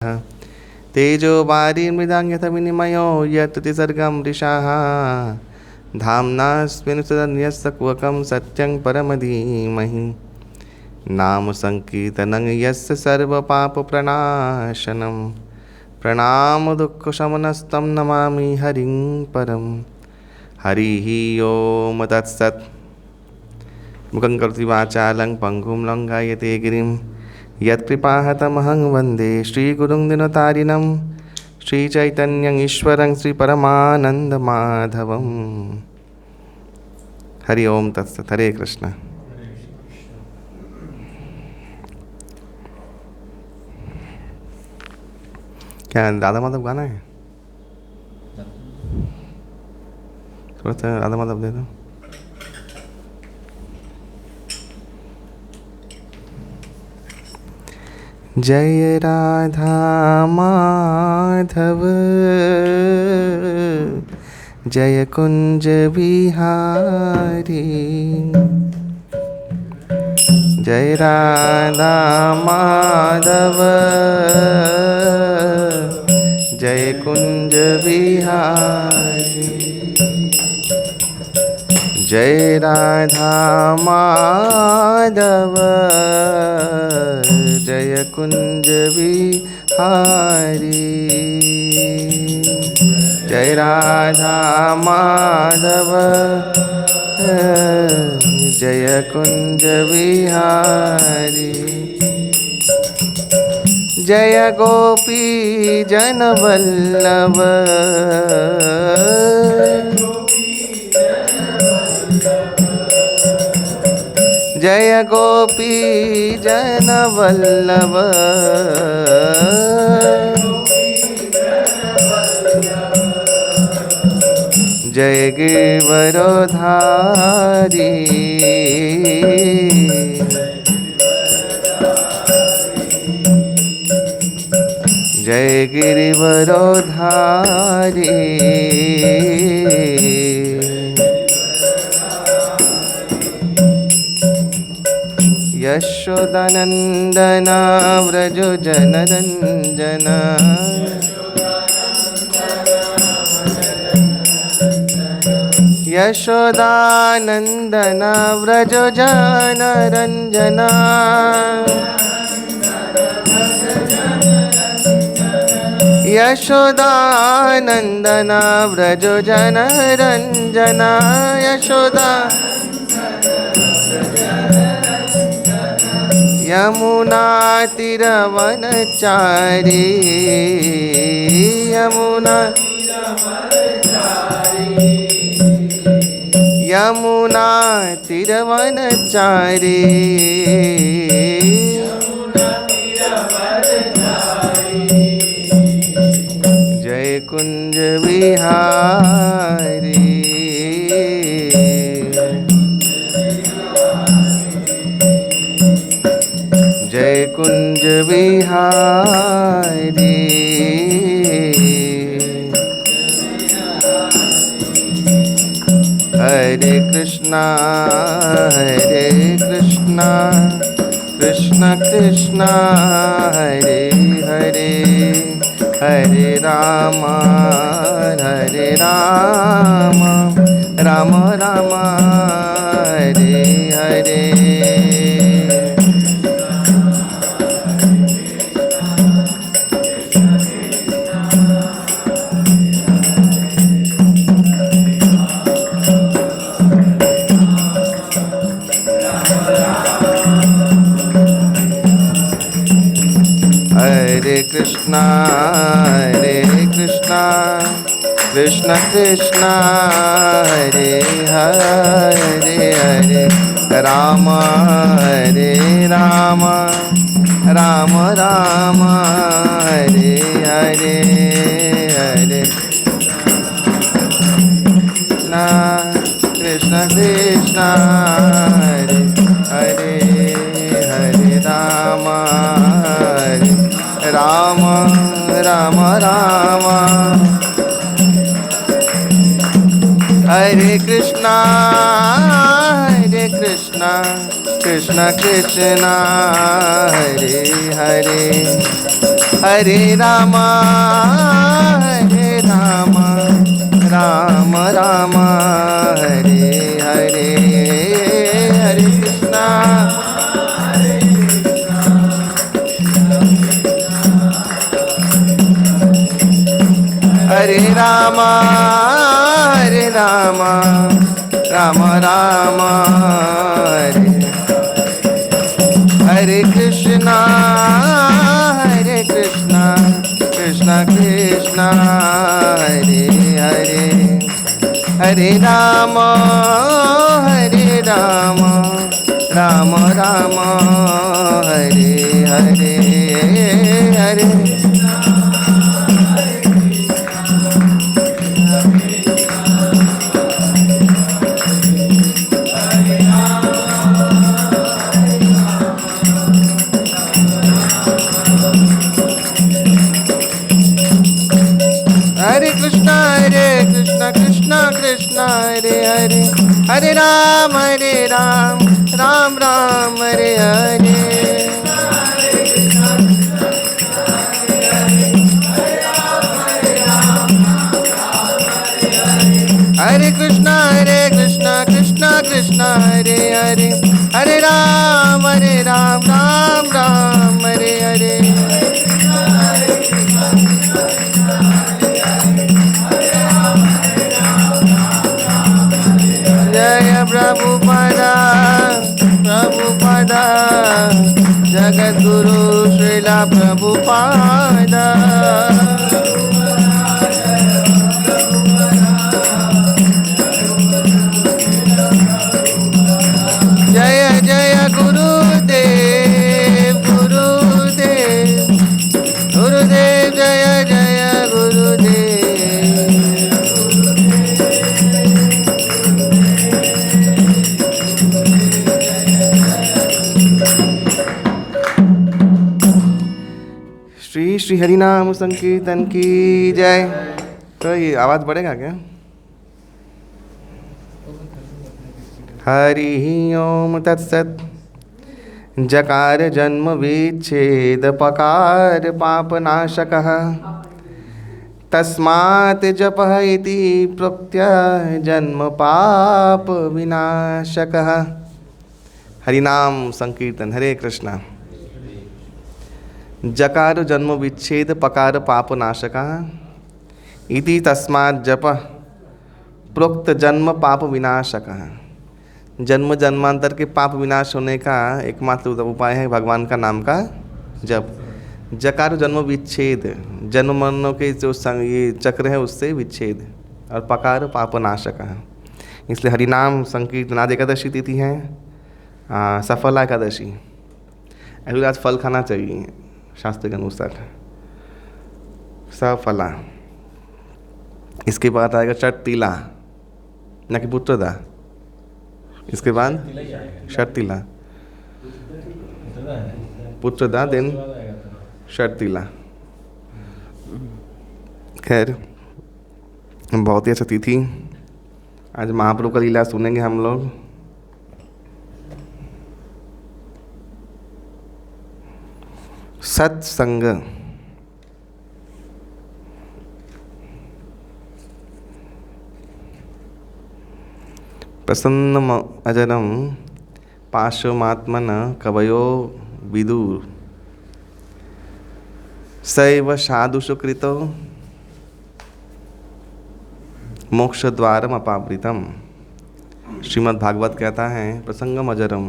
तेजो वारिमृदां यथा विनिमयो यत्र त्रिसर्गं मृषाः धाम्ना स्वेन सदन्यस्य कुहकं सत्यं परमधीमहि नाम संकीर्तनं यस्य सर्वपापप्रणाशनं प्रणामदुःखशमनस्तं नमामि हरिं परं। हरिः ओम तत्सत्। मुखं करोति वाचालं पङ्गुं लङ्घयते गिरिं यत्कृपाहतमहं वन्दे श्रीगुरुं दिनतारिणं श्रीचैतन्यं ईश्वरं श्रीपरमानन्दमाधवं। हरि ओम तत्सत्। हरे कृष्ण। क्या राधा माधव गाना है? थोड़ा सा राधा माधव दे दो। जय राधा माधव जय कुंज बिहारी। जय राधा माधव जय कुंज बिहारी। जय राधा माधव जय कुंज बिहारी। जय राधा माधव जय कुंज बिहारी। जय गोपी जन वल्लभ जय गोपी जन वल्लभ। जय गिरिवरधारी जय गिरिवरधारी। यशोदानंदन व्रज जनरंजन यशोदानंदन व्रज जनरंजन। यशोदानंदन व्रज जनरंजन। यशोदा यमुना तीरवनचारी यमुना यमुना तीरवनचारी। जय कुंज बिहारी। जय कुंज बिहारी। हरे कृष्णा कृष्ण कृष्ण हरे हरे हरे राम राम राम हरे हरे। हरे कृष्णा कृष्ण कृष्ण हरे हरे हरे राम राम राम हरे हरे हरे कृष्ण कृष्ण हरे हरे हरे राम राम राम राम। हरे कृष्णा कृष्ण कृष्ण कृष्ण हरे हरे हरे राम राम राम हरे हरे हरे कृष्ण हरे राम राम राम हरे हरे कृष्ण कृष्ण कृष्ण हरे हरे हरे राम राम राम हरे हरे हरे हरे कृष्ण कृष्ण कृष्ण हरे हरे हरे राम राम राम हरे हरे हरे कृष्ण कृष्ण कृष्ण हरे हरे हरे राम राम राम हरे हरे जय प्रभुपादा जगद्गुरु श्रीला प्रभुपादा जय जय गुरुदेव जय जय गुरुदेव श्री श्री हरिनाम संकीर्तन की जय। तो ये आवाज़ बढ़ेगा क्या? हरि ओम तत्सत। जकार जन्म विच्छेद पकार पापनाशकः तस्मात् जपः इति प्रोक्त्य जन्म पाप विनाशकः। हरिनाम संकीर्तन। हरे कृष्णा। जकार जन्म विच्छेद पकार पापनाशकः इति तस्मात् जपः प्रोक्त जन्म पाप विनाशकः। जन्म जन्मांतर के पाप विनाश होने का एकमात्र उपाय है भगवान का नाम का जप। जकार जन्म विच्छेद, जन्म मरणों के जो ये चक्र है उससे विच्छेद, और पकार पापनाशक है। इसलिए हरिनाम संकीर्तन। आज एकादशी तिथि है, सफला एकादशी। अभी आज फल खाना चाहिए शास्त्र के अनुसार, सफला। इसके बाद आएगा चटतिला न कि पुत्रदा, इसके बाद शर्तिला, पुत्रदा दिन शर्तिला। खैर बहुत ही अच्छा तिथि। आज महाप्रभु का लीला सुनेंगे हम लोग। सत्संग। प्रसन्नम अजरम पार्श्वमात्मन कवयो विदुर सैव साधुषु कृतो मोक्ष द्वारम अपावृतम। श्रीमद् भागवत कहता है प्रसंगम अजरम,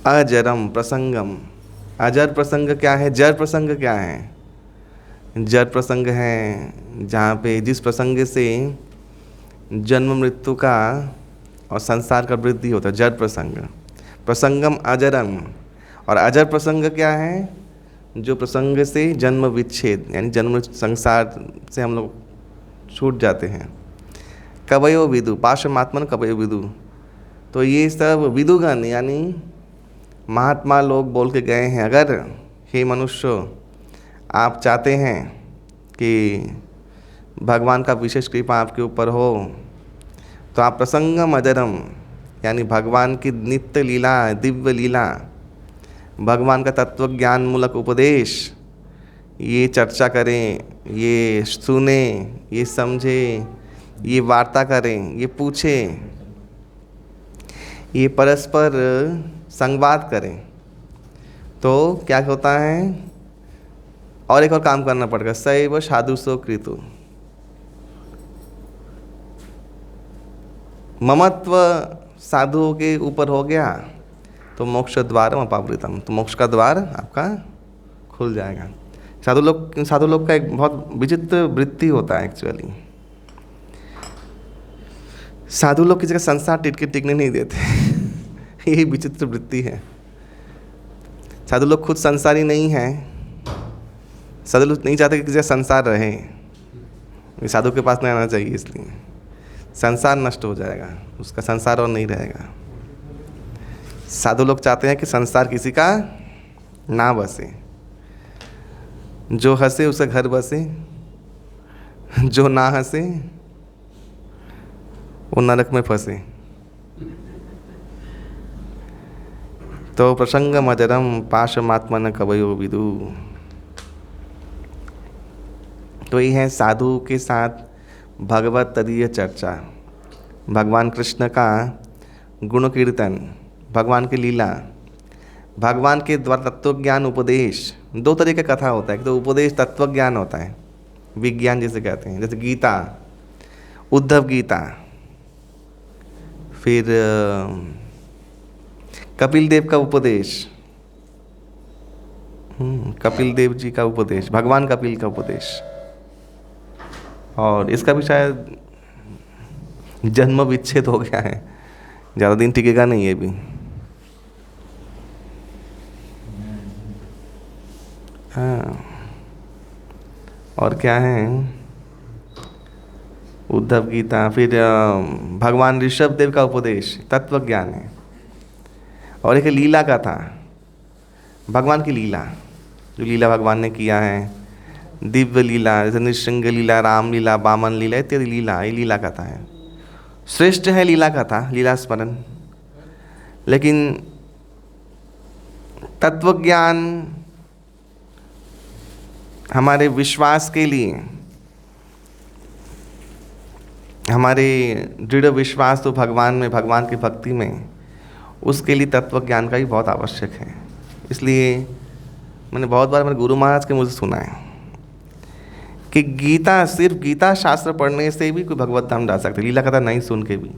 अजरम प्रसंगम। अजर प्रसंग क्या है? जर प्रसंग क्या है? जर प्रसंग है जहाँ पे जिस प्रसंग से जन्म मृत्यु का और संसार का वृद्धि होता है, जड़ प्रसंग। प्रसंगम अजरम। और अजर प्रसंग क्या है? जो प्रसंग से जन्म विच्छेद यानी जन्म संसार से हम लोग छूट जाते हैं। कवयो विदु, पार्श्वमात्मन कवयो विदु। तो ये सब विदुगण यानी महात्मा लोग बोल के गए हैं, अगर हे मनुष्य आप चाहते हैं कि भगवान का विशेष कृपा आपके ऊपर हो तो आप प्रसंगम अजरम यानी भगवान की नित्य लीला, दिव्य लीला, भगवान का तत्व ज्ञान मूलक उपदेश, ये चर्चा करें, ये सुने, ये समझे, ये वार्ता करें, ये पूछें, ये परस्पर संवाद करें, तो क्या होता है, और एक और काम करना पड़ेगा, सैव साधु सो कृतु। ममत्व साधुओं के ऊपर हो गया तो मोक्ष द्वारम अपावृतम, तो मोक्ष का द्वार आपका खुल जाएगा। साधु लोग का एक बहुत विचित्र वृत्ति होता है एक्चुअली। साधु लोग किसी का संसार टिकने नहीं देते यही विचित्र वृत्ति है। साधु लोग खुद संसारी नहीं हैं, साधु लोग नहीं चाहते कि किसी का संसार रहे, ये साधु के पास नहीं आना चाहिए, इसलिए संसार नष्ट हो जाएगा, उसका संसार और नहीं रहेगा। साधु लोग चाहते हैं कि संसार किसी का ना बसे, जो हंसे उसका घर बसे, जो ना हंसे वो नरक में फंसे। तो प्रसंग मजरम पाशमात्मन कवयो विदु। तो ये है साधु के साथ भगवत तदीय चर्चा, भगवान कृष्ण का गुण कीर्तन, भगवान की लीला, भगवान के द्वारा तत्व ज्ञान उपदेश। दो तरह का कथा होता है, एक तो उपदेश तत्व ज्ञान होता है, विज्ञान जिसे कहते हैं, जैसे गीता, उद्धव गीता, फिर कपिल देव का उपदेश, कपिल देव जी का उपदेश, भगवान कपिल का उपदेश, और इसका भी शायद जन्म विच्छेद हो गया है, ज़्यादा दिन टिकेगा नहीं ये भी। हाँ, और क्या है, उद्धव गीता, फिर भगवान ऋषभ देव का उपदेश तत्व ज्ञान है, और एक लीला का था, भगवान की लीला, जो लीला भगवान ने किया है, दिव्य लीला, जैसे नृसिंह लीला, राम लीला, वामन लीला इत्यादि लीला, ये लीला कथा है। श्रेष्ठ है लीला कथा, लीला स्मरण। लेकिन तत्व ज्ञान हमारे विश्वास के लिए, हमारे दृढ़ विश्वास तो भगवान में, भगवान की भक्ति में, उसके लिए तत्व ज्ञान का भी बहुत आवश्यक है। इसलिए मैंने बहुत बार मेरे गुरु महाराज के मुझे सुना है कि गीता, सिर्फ गीता शास्त्र पढ़ने से भी कोई भगवत धाम जा सकते, लीला कथा नहीं सुन के भी।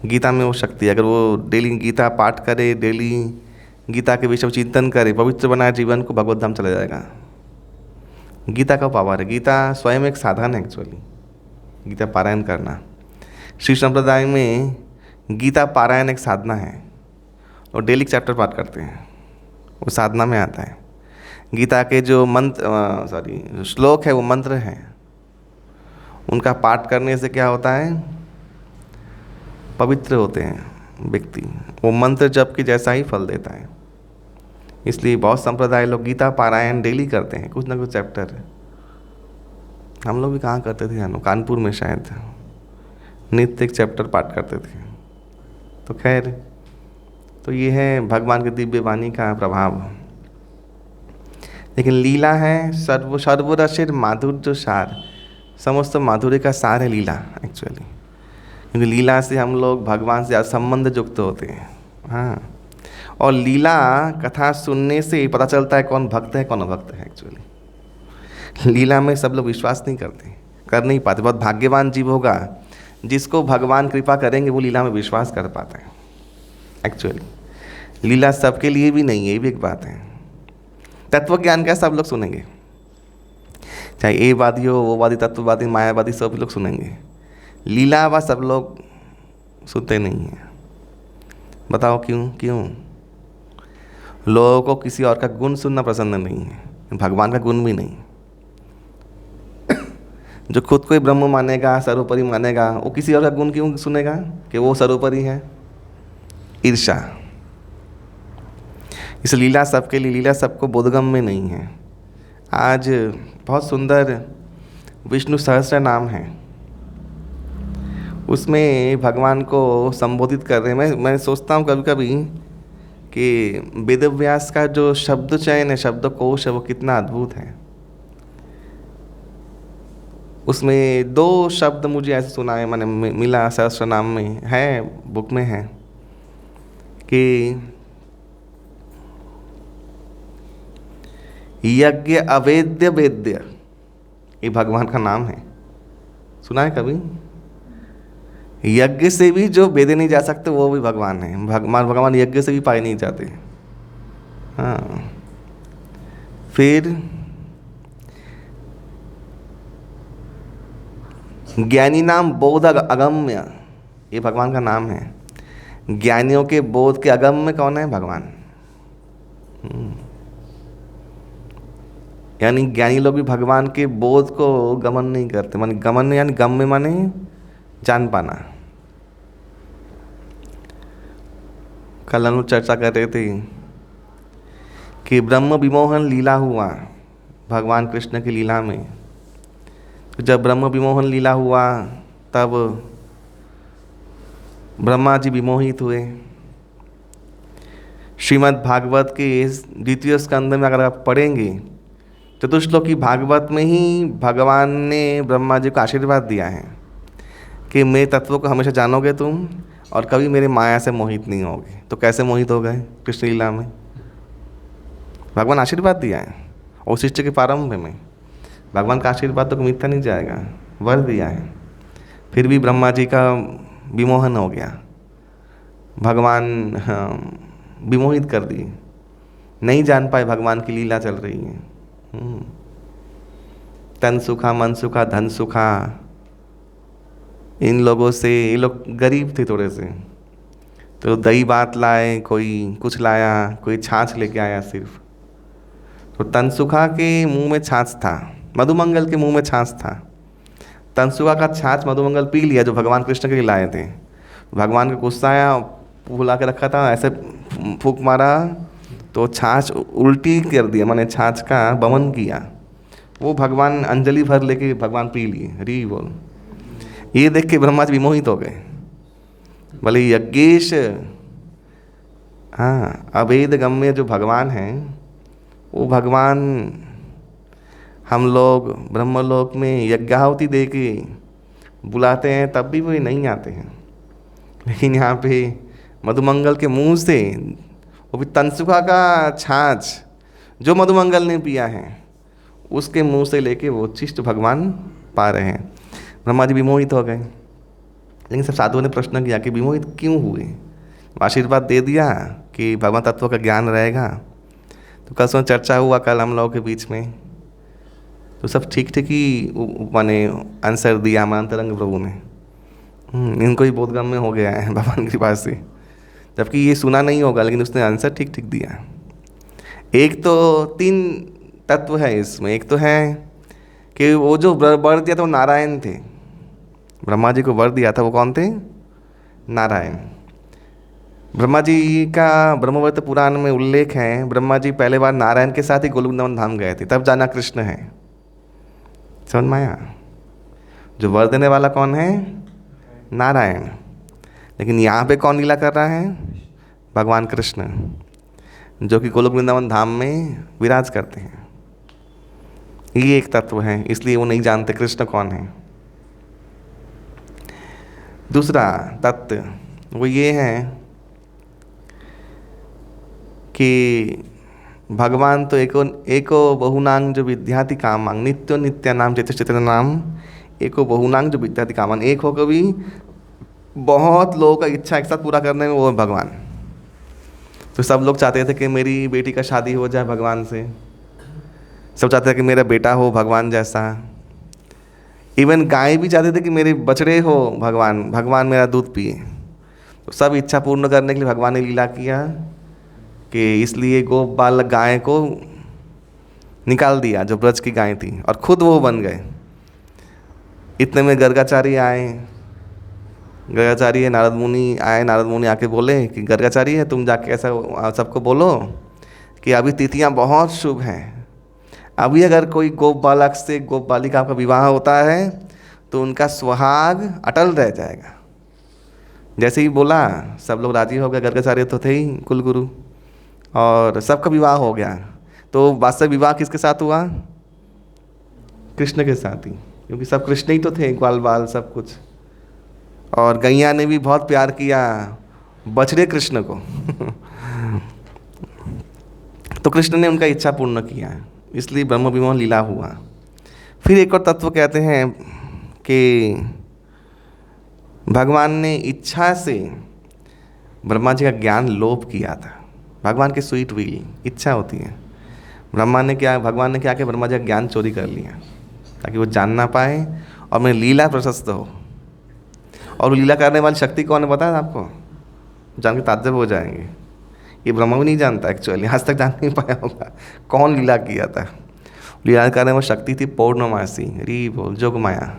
गीता में वो शक्ति है, अगर वो डेली गीता पाठ करे, डेली गीता के विषय चिंतन करे, पवित्र बनाए जीवन को, भगवत धाम चला जाएगा। गीता का पावर है, गीता स्वयं एक साधन है एक्चुअली, गीता पारायण करना। श्री संप्रदाय में गीता पारायण एक साधना है, और डेली चैप्टर पाठ करते हैं, वो साधना में आता है। गीता के जो मंत्र श्लोक है वो मंत्र हैं, उनका पाठ करने से क्या होता है, पवित्र होते हैं व्यक्ति, वो मंत्र जप के जैसा ही फल देता है। इसलिए बहुत संप्रदाय लोग गीता पारायण डेली करते हैं, कुछ ना कुछ चैप्टर। हम लोग भी कहाँ करते थे, कानपुर में शायद नित्य एक चैप्टर पाठ करते थे। तो खैर, तो ये है भगवान की दिव्य वाणी का प्रभाव। लेकिन लीला है सर्वरसिर माधुर्य सार, समस्त माधुर्य का सार है लीला एक्चुअली, क्योंकि लीला से हम लोग भगवान से संबंध युक्त होते हैं। हाँ, और लीला कथा सुनने से पता चलता है कौन भक्त है कौन अभक्त है एक्चुअली। लीला में सब लोग विश्वास नहीं करते, कर नहीं पाते। बहुत भाग्यवान जीव होगा जिसको भगवान कृपा करेंगे, वो लीला में विश्वास कर पाता है एक्चुअली। लीला सबके लिए भी नहीं है, ये भी एक बात है। तत्व ज्ञान का सब लोग सुनेंगे, चाहे ये वादी हो, वो वादी, तत्ववादी, मायावादी, सब लोग सुनेंगे। लीला व सब लोग सुनते नहीं हैं। बताओ क्यों? लोगों को किसी और का गुण सुनना पसंद नहीं है, भगवान का गुण भी नहीं। जो खुद को ही ब्रह्म मानेगा, सर्वोपरि मानेगा, वो किसी और का गुण क्यों सुनेगा कि वो सर्वोपरि है? ईर्षा। इस लीला सबके लिए, लीला सबको बोधगम में नहीं है। आज बहुत सुंदर विष्णु सहस्त्र नाम है, उसमें भगवान को संबोधित कर रहे हैं। मैं सोचता हूँ कभी कभी कि वेद व्यास का जो शब्द चयन है, शब्दकोश है, वो कितना अद्भुत है। उसमें 2 शब्द मुझे ऐसे सुना है, मैंने मिला सहस्त्र नाम में है, बुक में है, कि यज्ञ अवेद्य वेद्य, ये भगवान का नाम है। सुना है कभी? यज्ञ से भी जो वेदे नहीं जा सकते वो भी भगवान है। भगवान यज्ञ से भी पाए नहीं जाते। हाँ। फिर ज्ञानी नाम बोध अगम्य, ये भगवान का नाम है। ज्ञानियों के बोध के अगम्य कौन है? भगवान। यानी ज्ञानी लोग भी भगवान के बोध को गमन नहीं करते। माने गमन यानी गम्य माने जान पाना। कल हम चर्चा कर रहे थे कि ब्रह्म विमोहन लीला हुआ भगवान कृष्ण की लीला में। जब ब्रह्म विमोहन लीला हुआ तब ब्रह्मा जी विमोहित हुए। श्रीमद् भागवत के 2 स्कंद में अगर आप पढ़ेंगे, चतुश्लोकी भागवत में ही भगवान ने ब्रह्मा जी को आशीर्वाद दिया है कि मेरे तत्वों को हमेशा जानोगे तुम और कभी मेरे माया से मोहित नहीं होगे। तो कैसे मोहित हो गए? कृष्ण लीला में भगवान आशीर्वाद दिया है। और शिष्य के प्रारंभ में भगवान का आशीर्वाद तो मिथ्या नहीं जाएगा, वर दिया है। फिर भी ब्रह्मा जी का विमोहन हो गया, भगवान विमोहित कर दिए, नहीं जान पाए भगवान की लीला चल रही है। तन सुखा, मन सुखा, धन सुखा, इन लोगों से, ये लोग गरीब थे थोड़े से, तो दही बात लाए, कोई कुछ लाया, कोई छाछ लेके आया सिर्फ। तो तनसुखा के मुंह में छाछ था, मधुमंगल के मुंह में छाछ था। तनसुखा का छाछ मधुमंगल पी लिया जो भगवान कृष्ण के लिए लाए थे। भगवान को गुस्सा आया, फुला के रखा था, ऐसे फूंक मारा तो छाछ उल्टी कर दिया, माने छाछ का बमन किया। वो भगवान अंजलि भर लेके भगवान पी लिए। हरी बोल। ये देख के ब्रह्मा जी विमोहित हो गए, बोले यज्ञेश, हाँ, अवेद गम्य जो भगवान हैं वो भगवान हम लोग ब्रह्मलोक में यज्ञाहुति दे के बुलाते हैं तब भी वे नहीं आते हैं। लेकिन यहाँ पे मधुमंगल के मुंह से, वो भी तनसुखा का छाछ जो मधुमंगल ने पिया है उसके मुंह से लेके वो चिष्ट भगवान पा रहे हैं। ब्रह्मा जी विमोहित हो गए। लेकिन सब साधुओं ने प्रश्न किया कि विमोहित क्यों हुए? आशीर्वाद दे दिया कि भगवान तत्व का ज्ञान रहेगा। तो कल सुबह चर्चा हुआ कल हम लोगों के बीच में, तो सब ठीक ठीक ही माने आंसर दिया हमारे अंतरंग प्रभु ने। इनको ही बोधगम्य हो गया है भगवान की कृपा से, जबकि ये सुना नहीं होगा, लेकिन उसने आंसर ठीक ठीक दिया। एक तो 3 तत्व है इसमें। एक तो है कि वो जो वर दिया था वो नारायण थे। ब्रह्मा जी को वर दिया था, वो कौन थे? नारायण। ब्रह्मा जी का ब्रह्मवत पुराण में उल्लेख है, ब्रह्मा जी पहले बार नारायण के साथ ही गोलोक वृंदावन धाम गए थे, तब जाना कृष्ण है। समझ में आया? जो वर देने वाला कौन है? नारायण। लेकिन यहाँ पे कौन लीला कर रहा है? भगवान कृष्ण, जो कि गोलोक वृंदावन धाम में विराज करते हैं। ये एक तत्व है, इसलिए वो नहीं जानते कृष्ण कौन है। दूसरा तत्व वो ये है कि भगवान तो एको बहुनांग जो विद्याति कामांग, नित्यो नित्य नाम चैतन्य नाम, एको बहुनांग जो विद्याति कामांग, एक हो कभी बहुत लोगों का इच्छा एक साथ पूरा करने में वो है भगवान। तो सब लोग चाहते थे कि मेरी बेटी का शादी हो जाए भगवान से, सब चाहते थे कि मेरा बेटा हो भगवान जैसा। इवन गाय भी चाहते थे कि मेरे बछड़े हो भगवान मेरा दूध पिए। तो सब इच्छा पूर्ण करने के लिए भगवान ने लीला किया कि इसलिए गोप बालक गाय को निकाल दिया जो ब्रज की गाय थी, और खुद वो बन गए। इतने में गर्गाचार्य आए, गर्गाचार्य नारद मुनि आए। नारद मुनि आके बोले कि गर्गाचार्य है, तुम जाके ऐसा सबको बोलो कि अभी तिथियां बहुत शुभ हैं, अभी अगर कोई गोप बालक से गोप बालिका का विवाह होता है तो उनका सुहाग अटल रह जाएगा। जैसे ही बोला सब लोग राजी हो गए, घर के सारे तो थे ही कुलगुरु, और सबका विवाह हो गया। तो वास्तव विवाह किसके साथ हुआ? कृष्ण के साथ ही, क्योंकि सब कृष्ण ही तो थे, ग्वाल बाल सब कुछ। और गैया ने भी बहुत प्यार किया बछड़े कृष्ण को तो कृष्ण ने उनका इच्छा पूर्ण किया, इसलिए ब्रह्म विमोह लीला हुआ। फिर एक और तत्व कहते हैं कि भगवान ने इच्छा से ब्रह्मा जी का ज्ञान लोप किया था। भगवान की स्वीट व्हील इच्छा होती है। भगवान ने क्या किया, ब्रह्मा जी का ज्ञान चोरी कर लिया ताकि वो जान ना पाए और मेरी लीला प्रशस्त हो। और वो लीला करने वाली शक्ति कौन है पता है आपको? जान के ताज्जुब हो जाएंगे, ये ब्रह्मा भी नहीं जानता एक्चुअली, आज तक जान नहीं पाया होगा कौन लीला किया था। लीला करने वाली शक्ति थी पौर्णमासी, री बोल जोगमाया।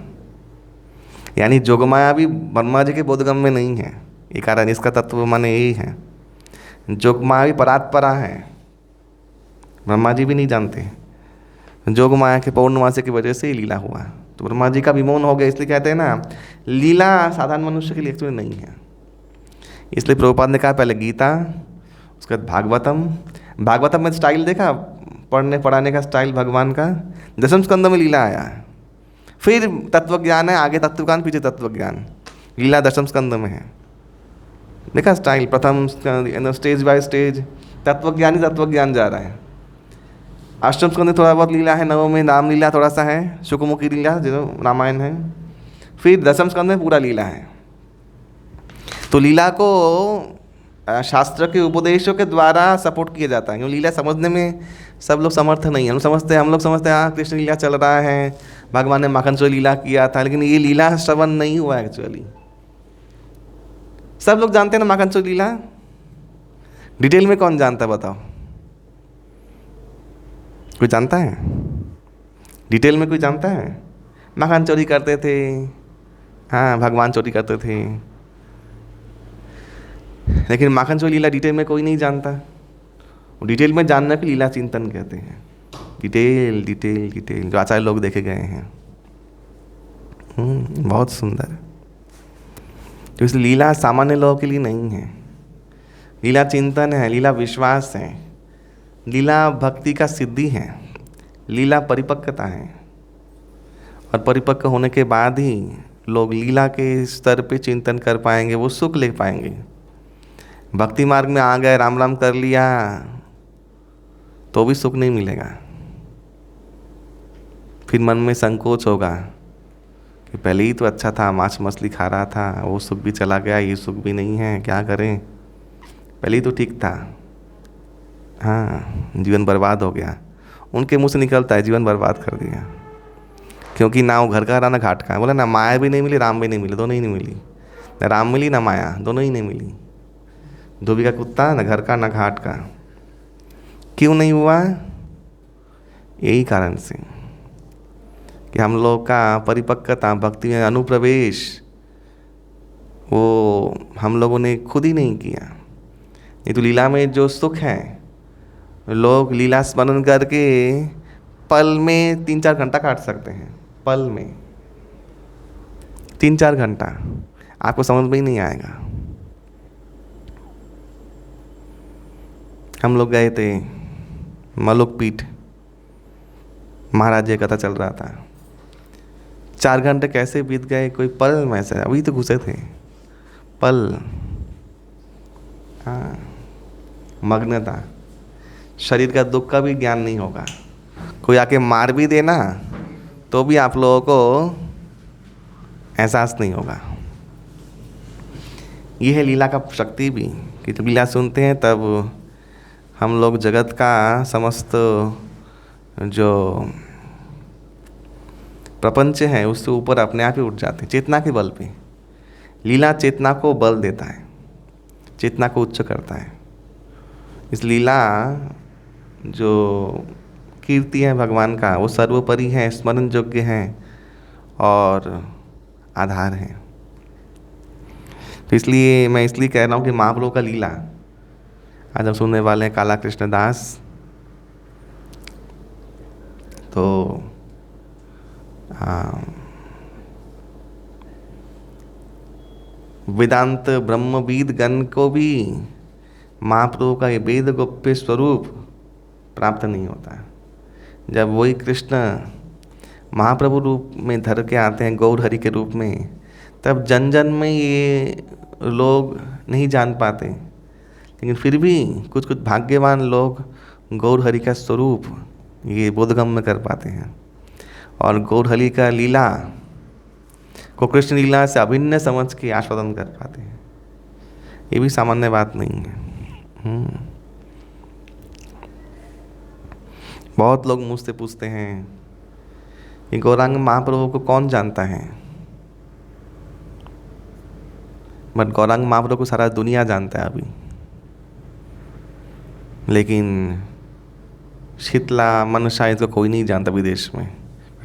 यानी जोगमाया भी ब्रह्मा जी के बोधगम में नहीं है, ये कारण इसका तत्व माने यही है। जोगमाया भी परात्परा है, ब्रह्मा जी भी नहीं जानते। जोगमाया के पौर्णमासी की वजह से ही लीला हुआ, तो ब्रह्मा जी का विमोहन हो गया। इसलिए कहते हैं ना, लीला साधारण मनुष्य के लिए एक्चुअली नहीं है। इसलिए प्रभुपाद ने कहा पहले गीता, उसके बाद भागवतम में स्टाइल देखा, पढ़ने पढ़ाने का स्टाइल भगवान का। दशम स्कंद में लीला आया है, फिर तत्व ज्ञान है, आगे तत्वज्ञान, पीछे तत्व ज्ञान। लीला दशम स्कंद में है, देखा स्टाइल, प्रथम स्टेज बाय स्टेज तत्व ज्ञान जा रहा है। अष्टम स्कंद में थोड़ा बहुत लीला है, नवम में राम लीला थोड़ा सा है, शुकमुखी लीला जो रामायण है, फिर दशम स्कंद में पूरा लीला है। तो लीला को शास्त्र के उपदेशों के द्वारा सपोर्ट किया जाता है, क्योंकि लीला समझने में सब लोग समर्थ नहीं है। हम लोग समझते हैं हाँ कृष्ण लीला चल रहा है, भगवान ने माखन चोरी लीला किया था, लेकिन ये लीला श्रवण नहीं हुआ एक्चुअली। सब लोग जानते हैं ना माखन चोरी लीला, डिटेल में कौन जानता है बताओ? कोई जानता है? डिटेल में कोई जानता है? माखन चोरी करते थे, हाँ भगवान चोरी करते थे, लेकिन माखन चोरी लीला डिटेल में कोई नहीं जानता। डिटेल में जानने की लीला चिंतन कहते हैं। डिटेल डिटेल डिटेल जो आचार्य लोग देखे गए हैं, बहुत सुंदर। तो इस लीला सामान्य लोगों के लिए नहीं है, लीला चिंतन है, लीला विश्वास है, लीला भक्ति का सिद्धि है, लीला परिपक्वता है। और परिपक्व होने के बाद ही लोग लीला के स्तर पे चिंतन कर पाएंगे, वो सुख ले पाएंगे। भक्ति मार्ग में आ गए, राम राम कर लिया तो भी सुख नहीं मिलेगा। फिर मन में संकोच होगा कि पहले ही तो अच्छा था, मांस मछली खा रहा था, वो सुख भी चला गया, ये सुख भी नहीं है, क्या करें, पहले ही तो ठीक था। हाँ, जीवन बर्बाद हो गया। उनके मुंह से निकलता है जीवन बर्बाद कर दिया, क्योंकि ना वो घर का रहा ना घाट का। बोला ना माया भी नहीं मिली, राम भी नहीं मिले, दोनों ही नहीं मिली। ना राम मिली ना माया, दोनों ही नहीं मिली। धोबी का कुत्ता, ना घर का ना घाट का। क्यों नहीं हुआ? यही कारण से कि हम लोग का परिपक्वता, भक्ति में अनुप्रवेश, वो हम लोगों ने खुद ही नहीं किया। ये तो लीला में जो सुख है, लोग लीला स्मरण करके पल में 3-4 घंटा काट सकते हैं। पल में 3-4 घंटा आपको समझ में ही नहीं आएगा। हम लोग गए थे मलुक पीठ, महाराज जी कथा चल रहा था। 4 घंटे कैसे बीत गए कोई पल में से, अभी तो घुसे थे, पल। हाँ, मग्नता, शरीर का दुख का भी ज्ञान नहीं होगा। कोई आके मार भी देना तो भी आप लोगों को एहसास नहीं होगा। ये है लीला का शक्ति भी, कि जब लीला सुनते हैं तब हम लोग जगत का समस्त जो प्रपंच है उससे ऊपर अपने आप ही उठ जाते हैं, चेतना के बल पे। लीला चेतना को बल देता है, चेतना को उच्च करता है। इस लीला जो कीर्ति है भगवान का, वो सर्वोपरि है, स्मरण योग्य है और आधार है। तो इसलिए मैं कह रहा हूँ कि महाप्रभु का लीला आज हम सुनने वाले हैं काला कृष्ण दास। तो वेदांत ब्रह्मविद गण को भी महाप्रभु का ये वेद गोप्य स्वरूप प्राप्त नहीं होता। जब वही कृष्ण महाप्रभु रूप में धर के आते हैं, गौर हरि के रूप में, तब जन जन में ये लोग नहीं जान पाते, लेकिन फिर भी कुछ कुछ भाग्यवान लोग गौर हरि का स्वरूप ये बोधगम्य कर पाते हैं और गौर हरि का लीला को कृष्ण लीला से अभिन्न समझ के आस्वादन कर पाते हैं। ये भी सामान्य बात नहीं है। बहुत लोग मुझसे पूछते हैं कि गौरांग महाप्रभु को कौन जानता है, बट गौरांग महाप्रभु को सारा दुनिया जानता है अभी, लेकिन शीतला मनसा इसको कोई नहीं जानता विदेश में,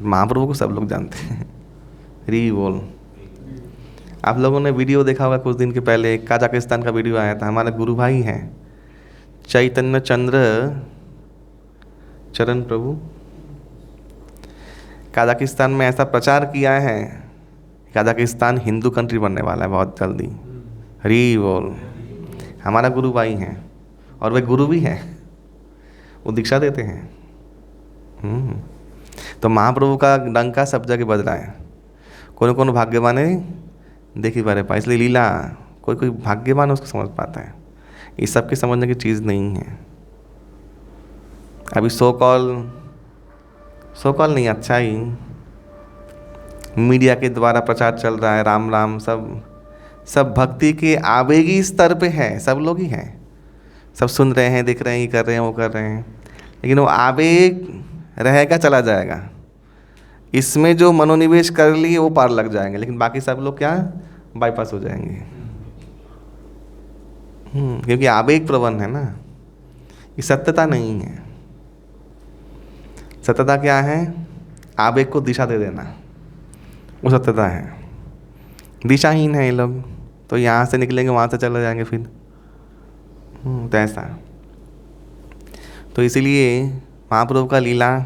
महाप्रभु को सब लोग जानते हैं। री बोल। आप लोगों ने वीडियो देखा होगा कुछ दिन के पहले, कजाकिस्तान का वीडियो आया था। हमारे गुरु भाई हैं चैतन्य चंद्र चरण प्रभु, कजाकिस्तान में ऐसा प्रचार किया है, कजाकिस्तान हिंदू कंट्री बनने वाला है बहुत जल्दी। हरी बोल। हमारा गुरु भाई हैं और वे गुरु भी हैं, वो दीक्षा देते हैं। तो महाप्रभु का डंका सब जगह बज रहा है। कौन कौन भाग्यवान है देखी बारे पा, इसलिए लीला कोई कोई भाग्यवान उसको समझ पाता है, ये सबके समझने की चीज़ नहीं है। अभी सो कॉल नहीं, अच्छा ही मीडिया के द्वारा प्रचार चल रहा है, राम राम सब भक्ति के आवेगी स्तर पे है, सब लोग ही हैं, सब सुन रहे हैं, देख रहे हैं, ये कर रहे हैं, वो कर रहे हैं, लेकिन वो आवेग रहेगा, चला जाएगा। इसमें जो मनोनिवेश कर लिए वो पार लग जाएंगे, लेकिन बाकी सब लोग क्या बाईपास हो जाएंगे। क्योंकि आवेग प्रवण है ना, ये सत्यता नहीं है। सत्यता क्या है? आवेग को दिशा दे देना, वो सत्यता है। दिशाहीन है ये लोग, तो यहाँ से निकलेंगे वहाँ से चले जाएंगे फिर, तो ऐसा। तो इसीलिए महाप्रभु का लीला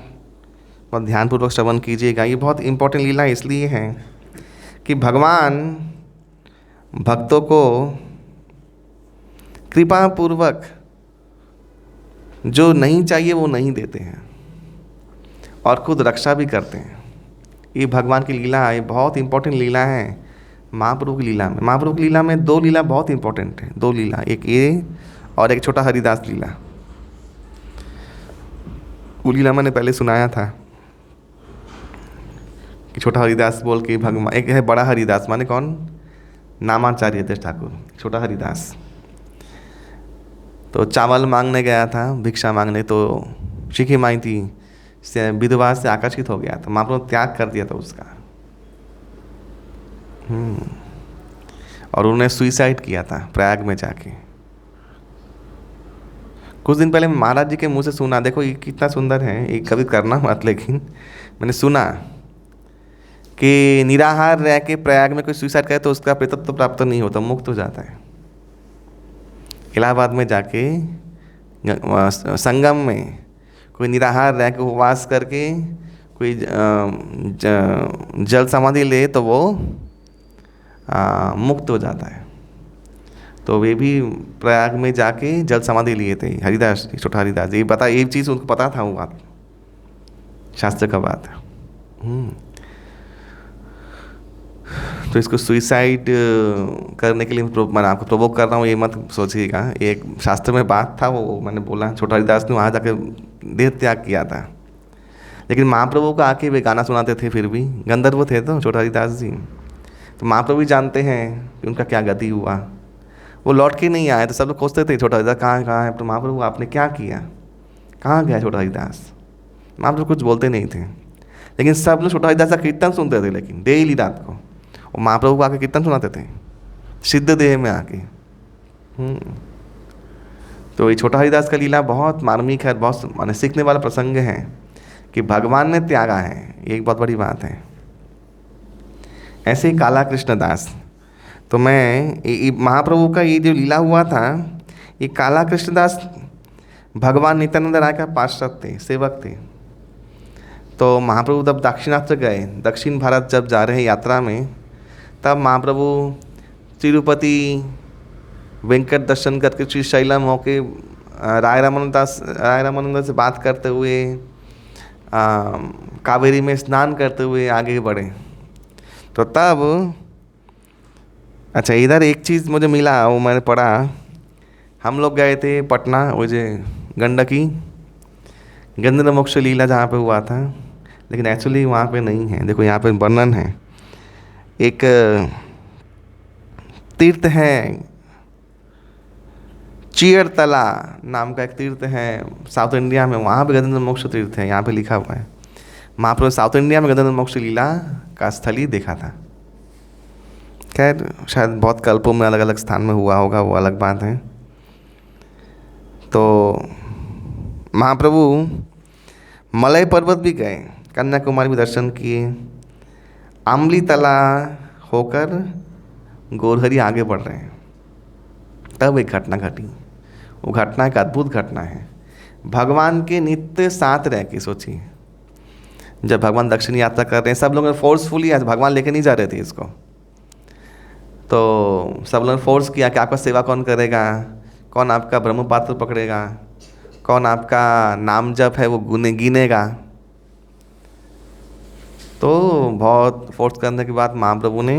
बहुत ध्यानपूर्वक श्रवण कीजिएगा। ये बहुत इम्पोर्टेंट लीला इसलिए है कि भगवान भक्तों को कृपा पूर्वक जो नहीं चाहिए वो नहीं देते हैं और खुद रक्षा भी करते हैं। ये भगवान की लीला है, बहुत इम्पोर्टेंट लीला है महाप्रभु की लीला में। महाप्रभु की लीला में दो लीला बहुत इम्पोर्टेंट है, दो लीला, एक ये और एक छोटा हरिदास लीला। वो लीला मैंने पहले सुनाया था कि छोटा हरिदास बोल के भगवान, एक है बड़ा हरिदास, माने कौन? नामाचार्य देश ठाकुर। छोटा हरिदास तो चावल मांगने गया था, भिक्षा मांगने, तो शिखी माई थी से विधवा से आकर्षित हो गया था, महाप्रभु ने त्याग कर दिया था उसका। और उन्होंने सुइसाइड किया था प्रयाग में जाके। कुछ दिन पहले महाराज जी के मुंह से सुना, देखो ये कितना सुंदर है, ये कभी करना मत, लेकिन मैंने सुना कि निराहार रह के प्रयाग में कोई सुइसाइड करे तो उसका प्रेतत्व प्राप्त नहीं होता, मुक्त हो जाता है। इलाहाबाद में जाके संगम में कोई निराहार रह के उपवास करके कोई जल समाधि ले तो वो मुक्त हो जाता है। तो वे भी प्रयाग में जाके जल समाधि लिए थे हरिदास, छोटा हरिदास। ये पता, ये चीज़ उनको पता था, वो बात शास्त्र का बात है। तो इसको सुइसाइड करने के लिए मैं आपको प्रोवोक कर रहा हूँ, ये मत सोचिएगा। एक शास्त्र में बात था, वो मैंने बोला, छोटा हरिदास ने वहाँ जाके देह त्याग किया था। लेकिन महाप्रभु को आके वे गाना सुनाते थे, फिर भी गंधर्व थे तो छोटा हरिदास जी। तो महाप्रभु भी जानते हैं कि उनका क्या गति हुआ, वो लौट के नहीं आए। तो सब लोग खोजते थे छोटा हरिदास कहाँ है। तो महाप्रभु आपने क्या किया, कहाँ गया छोटा हरिदास? महाप्रभु कुछ बोलते नहीं थे, लेकिन सब लोग छोटा हरिदास का कीर्तन सुनते थे, लेकिन डेली रात को। और महाप्रभु को आके कीर्तन सुनाते थे सिद्ध देह में आके। तो ये छोटा हरिदास का लीला बहुत मार्मिक है, बहुत माने सीखने वाला प्रसंग है कि भगवान ने त्यागा है, ये एक बहुत बड़ी बात है। ऐसे ही काला कृष्णदास, तो मैं महाप्रभु का ये जो लीला हुआ था, ये काला कृष्णदास भगवान नित्यानंद राय का पार्षद थे, सेवक थे। तो महाप्रभु जब दक्षिणात्र गए, दक्षिण भारत जब जा रहे यात्रा में, तब महाप्रभु तिरुपति वेंकट दर्शन करके श्रीशैलम होके राय रामानंद से बात करते हुए कावेरी में स्नान करते हुए आगे बढ़े। तो तब अच्छा, इधर एक चीज़ मुझे मिला, वो मैंने पढ़ा। हम लोग गए थे पटना, वो जो गंडकी गंधर्व मोक्ष लीला जहाँ पे हुआ था, लेकिन एक्चुअली वहाँ पे नहीं है। देखो यहाँ पे वर्णन है, एक तीर्थ है चीयरतला नाम का, एक तीर्थ है साउथ इंडिया में, वहाँ पे गंधर्व मोक्ष तीर्थ है, यहाँ पे लिखा हुआ है। महाप्रभु साउथ इंडिया में गंधर्व मोक्ष लीला का स्थल ही देखा था। खैर शायद बहुत कल्पों में अलग अलग स्थान में हुआ होगा, वो अलग बात है। तो महाप्रभु मलय पर्वत भी गए, कन्याकुमारी भी दर्शन किए, आमली तला होकर गोरहरी आगे बढ़ रहे हैं। तब एक घटना घटी। वो घटना एक अद्भुत घटना है। भगवान के नित्य साथ रह के सोचिए, जब भगवान दक्षिण यात्रा कर रहे हैं, सब लोग फोर्सफुली, आज भगवान लेके नहीं जा रहे थे इसको, तो सब लोगों ने फोर्स किया कि आपका सेवा कौन करेगा, कौन आपका ब्रह्म पात्र पकड़ेगा, कौन आपका नाम जप है वो गिनेगा। तो बहुत फोर्स करने के बाद महाप्रभु ने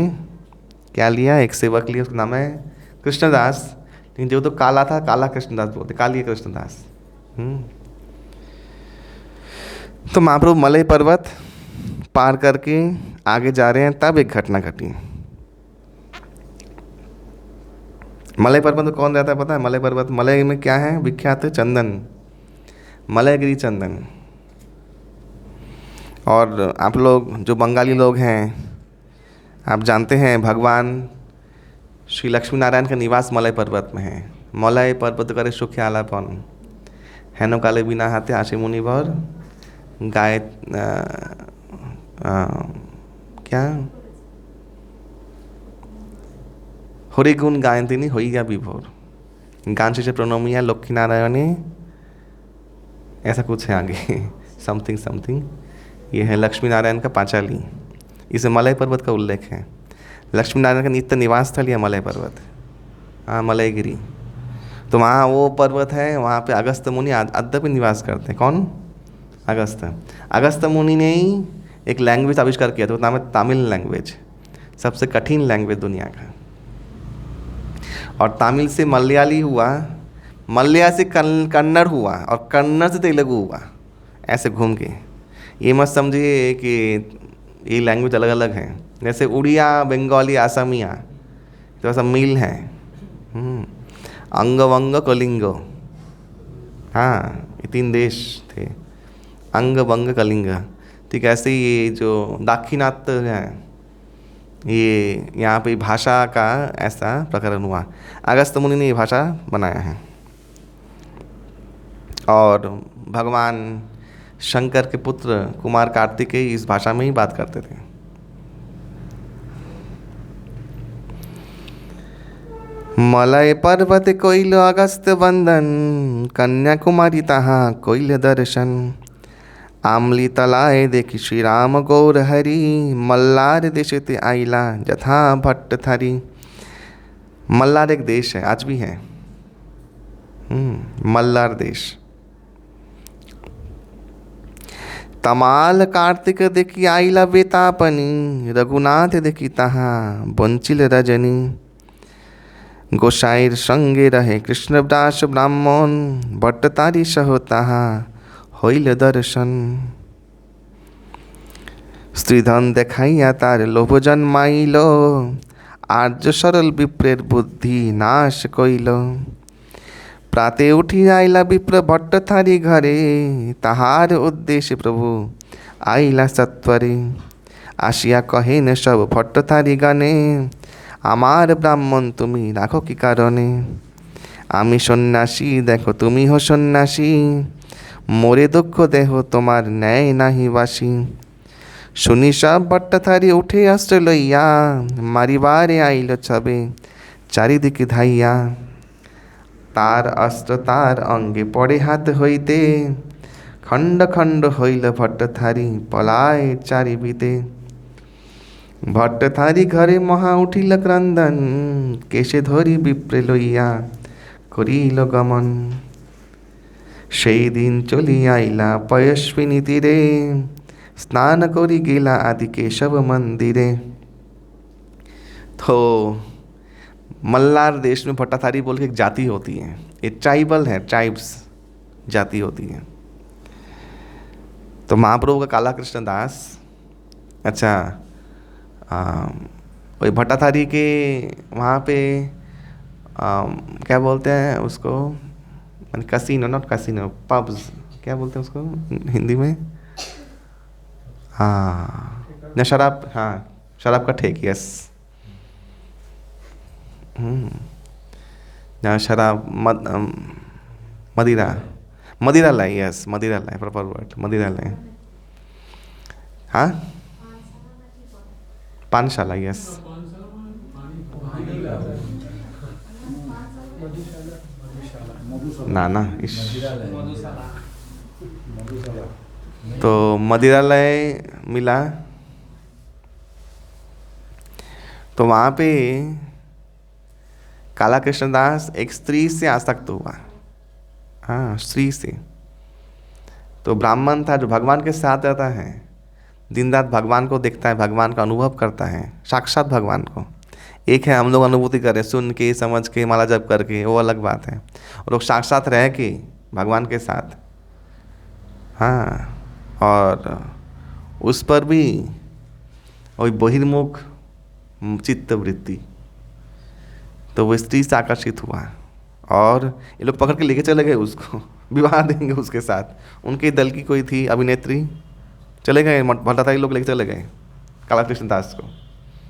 क्या लिया, एक सेवक लिया, उसका नाम है कृष्णदास, लेकिन जो तो काला था, काला कृष्णदास बोलते, काली कृष्णदास। तो महाप्रभु मलय पर्वत पार करके आगे जा रहे हैं, तब एक घटना घटी। मलय पर्वत में कौन रहता है पता है? मलय पर्वत, मलय में क्या है विख्यात है? चंदन, मलयगिरी चंदन। और आप लोग जो बंगाली लोग हैं, आप जानते हैं भगवान श्री लक्ष्मी नारायण का निवास मलय पर्वत में है। मलय पर्वत करे सुख आलापन, हेनो काले बिना हाथे आशे मुनि भर गाय क्या हरि गुण गायंतिनी हो गया विभोर, गान से प्रणमिया लक्ष्मी नारायणी, ऐसा कुछ है आगे समथिंग समथिंग। ये है लक्ष्मी नारायण का पांचाली, इसे मलय पर्वत का उल्लेख है। लक्ष्मी नारायण का नित्य निवास स्थल यह मलय पर्वत, हाँ मलयगिरी। तो वहाँ वो पर्वत है, वहाँ पे अगस्त्य मुनि अद्यपि निवास करते हैं। कौन? अगस्त्य मुनि ने ही एक लैंग्वेज आविष्कार किया था, वो नाम है तमिल लैंग्वेज, सबसे कठिन लैंग्वेज दुनिया का। और तमिल से मलयाली हुआ, मलया से कन्नड़ हुआ, और कन्नड़ से तेलुगु हुआ, ऐसे घूम के। ये मत समझिए कि ये लैंग्वेज अलग अलग हैं, जैसे उड़िया, बंगाली, आसामिया, तो सब मिल है। अंग वंग कलिंग, हाँ ये 3 देश थे, अंग वंग कलिंग। ठीक ऐसे ही ये जो दाक्षिणात्य है, ये यहाँ पे भाषा का ऐसा प्रकरण हुआ। अगस्त्य मुनि ने ये भाषा बनाया है। और भगवान शंकर के पुत्र कुमार कार्तिकेय इस भाषा में ही बात करते थे। मलय पर्वत कोइल अगस्त्य वंदन, कन्याकुमारी तहाँ कोइल दर्शन। आमली तलाए देखी श्री राम गौर हरि, मल्लार देश ते आइला जथा भट्ट थारी। मल्लार एक देश है, आज भी है, मल्लार देश। तमाल कार्तिक देखी आइला बेतापनी, रघुनाथ देखी तहाँ बंचिल रजनी। गोसाईर संगे रहे कृष्णदास ब्राह्मण, भट्टतारी सहो तहाँ হইল দর্শন। স্ত্রীধন দেখাইয়া তার লোভ জন্মাইল, আর্য সরল বিপ্রের বুদ্ধি নাশ কইল। প্রাতে উঠি আইলা বিপ্র ভট্টথারি ঘরে, তাহার উদ্দেশ্যে প্রভু আইলা সত্বরে। আসিয়া কহেন সব ভট্টথারি গানে, আমার ব্রাহ্মণ তুমি রাখো কি কারণে। আমি সন্ন্যাসী দেখো তুমি হো সন্ন্যাসী, মোরে দুঃখ দেহ তোমার ন্যায় নাহি বাসি। শুনি সব ভট্টথারি উঠে অস্ত্র লইয়া, মারিবারে আইল ছবে চারিদিকে ধাইয়া। তার অস্ত্র তার অঙ্গে পড়ে হাত হইতে, খণ্ড খণ্ড হইল ভট্টথারি পলায় চারিবিতে। ভট্টথারি ঘরে মহা উঠিল ক্রন্দন, কেশে ধরি বিপ্রে লইয়া করিল গমন। সেই দিন চলিয়া আইলা পয়স্বিনী তীরে, स्नान करी गेला आदि केशव मंदिरे। तो मल्लार देश में भट्टाधारी बोल के एक जाति होती है, ये ट्राइबल है, ट्राइब्स जाति होती है। तो महाप्रभु का काला कृष्ण दास, अच्छा वही भट्टाधारी के वहाँ पे क्या बोलते हैं उसको, कसिनो, नॉट कसिनो, पब्स, क्या बोलते हैं उसको हिंदी में? हाँ न शराब, हाँ शराब का ठेक, यस। जहाँ शराब मदिरा, मदिरालय, यस मदिरालय, प्रॉपर वर्ड मदिरालय। हाँ पानशाला, यस। ना इस तो मदिरालय मिला, तो वहाँ पे काला कृष्णदास एक स्त्री से आसक्त हुआ। हाँ स्त्री से। तो ब्राह्मण था जो भगवान के साथ रहता है, दिन रात भगवान को देखता है, भगवान का अनुभव करता है, साक्षात भगवान को। एक है हम लोग अनुभूति करें सुन के समझ के माला जप करके, वो अलग बात है। और लोग साक्षात रह के भगवान के साथ, हाँ। और उस पर भी वही बहिर्मुख चित्त वृत्ति, तो वो स्त्री से आकर्षित हुआ और ये लोग पकड़ के लेके चले गए उसको, विवाह देंगे उसके साथ। उनके दल की कोई थी अभिनेत्री, चले गए भट्टाधारी लोग लेके चले गए काला कृष्ण दास को।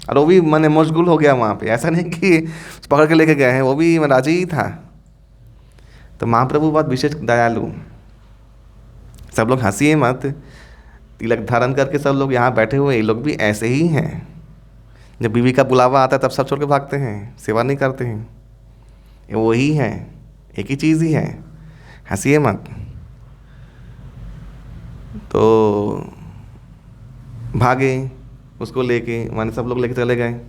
और वो भी मैंने मशगूल हो गया वहाँ पे, ऐसा नहीं कि पकड़ के लेके गए हैं, वो भी राजी ही था। तो महाप्रभु बहुत विशेष दयालु, सब लोग हंसिए मत, तिलक धारण करके सब लोग यहाँ बैठे हुए, ये लोग भी ऐसे ही हैं। जब बीवी का बुलावा आता है तब सब छोड़ के भागते हैं, सेवा नहीं करते हैं, ये वही है, एक ही चीज़ ही है, हंसिए मत। तो भागे उसको लेके, माने सब लोग लेके चले गए।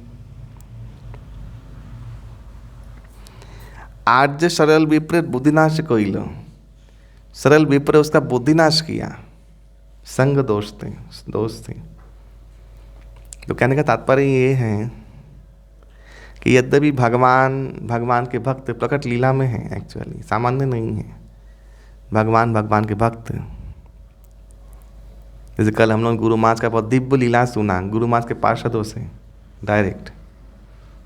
आर्य सरल विप्र बुद्धिनाश कोइल, सरल विप्र उसका बुद्धिनाश किया, संग दोष थे। तो कहने का तात्पर्य ये है कि यद्यपि भगवान के भक्त प्रकट लीला में हैं, एक्चुअली सामान्य नहीं है। भगवान के भक्त, जैसे कल हम लोग गुरु महाराज का बहुत दिव्य लीला सुना, गुरु महाराज के पार्षदों से डायरेक्ट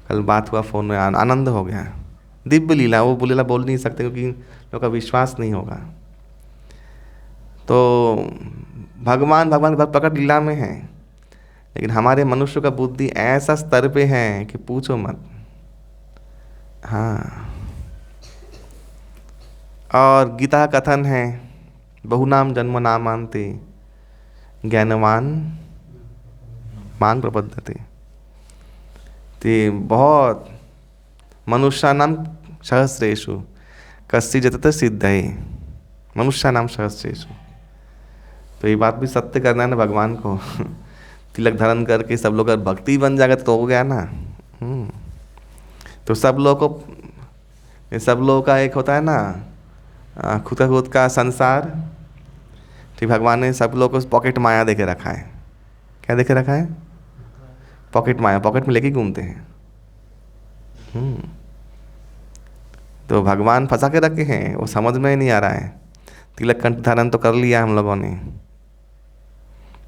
कल बात हुआ फोन में, आनंद हो गया। दिव्य लीला, वो लीला बोल नहीं सकते क्योंकि लोगों का विश्वास नहीं होगा। तो भगवान के भक्त प्रकट लीला में है, लेकिन हमारे मनुष्य का बुद्धि ऐसा स्तर पे है कि पूछो मत। हाँ, और गीता कथन है, बहुनाम जन्म नामांते ज्ञानवान मांग प्रपद्यते। ते बहुत मनुष्यानाम सहस्रेषु कश्चित् जतत सिद्धये, मनुष्यानाम सहस्रेषु। तो ये बात भी सत्य करना है ना भगवान को। तिलक धारण करके सब लोग अगर भक्ति बन जाएगा तो हो गया ना। तो सब लोगों का एक होता है ना खुद का संसार, ठीक। भगवान ने सब लोगों को पॉकेट माया देके रखा है। क्या देके रखा है? पॉकेट माया, पॉकेट में लेके घूमते हैं। तो भगवान फंसा के रखे हैं, वो समझ में ही नहीं आ रहा है। तिलक कंठ धारण तो कर लिया हम लोगों ने,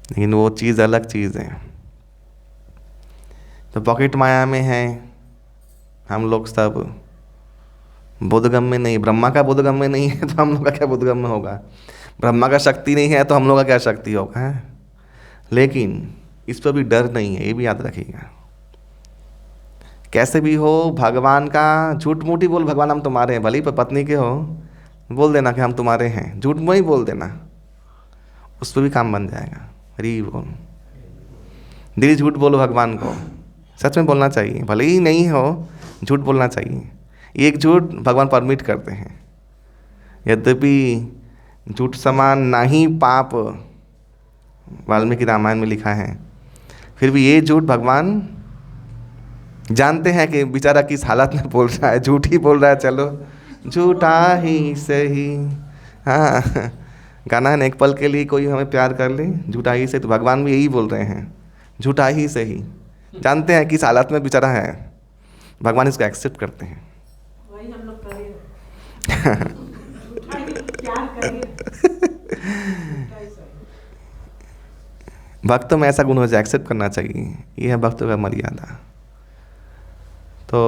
लेकिन वो चीज़ अलग चीज़ है। तो पॉकेट माया में है हम लोग सब, बोधगम में नहीं। ब्रह्मा का बोधगम में नहीं है तो हम लोग का क्या बोधगम में होगा? ब्रह्मा का शक्ति नहीं है तो हम लोग का क्या शक्ति होगा, है? लेकिन इस पर भी डर नहीं है, ये भी याद रखिएगा। कैसे भी हो, भगवान का झूठ मूठ ही बोल, भगवान हम तुम्हारे हैं, भले ही पत्नी के हो, बोल देना कि हम तुम्हारे हैं, झूठ में ही बोल देना, उस पर भी काम बन जाएगा। हरी बोल, दिल झूठ बोलो भगवान को, सच में बोलना चाहिए, भले ही नहीं हो झूठ बोलना चाहिए। एक झूठ भगवान परमिट करते हैं, यद्यपि झूठ समान नहीं पाप, वाल्मीकि रामायण में लिखा है, फिर भी ये झूठ भगवान जानते हैं कि बेचारा किस हालत में बोल रहा है, झूठ ही बोल रहा है, चलो झूठा ही सही। हाँ, गाना है ना, एक पल के लिए कोई हमें प्यार कर ले, झूठा ही सही। तो भगवान भी यही बोल रहे हैं, झूठा ही सही। जानते हैं किस हालत में बेचारा है, भगवान इसको एक्सेप्ट करते हैं। वही हम लोग कर रहे हैं। झूठा ही प्यार कर रहे हैं। झूठा ही सही। भक्तों में ऐसा गुण हो जाए, एक्सेप्ट करना चाहिए, ये है भक्तों का मर्यादा। तो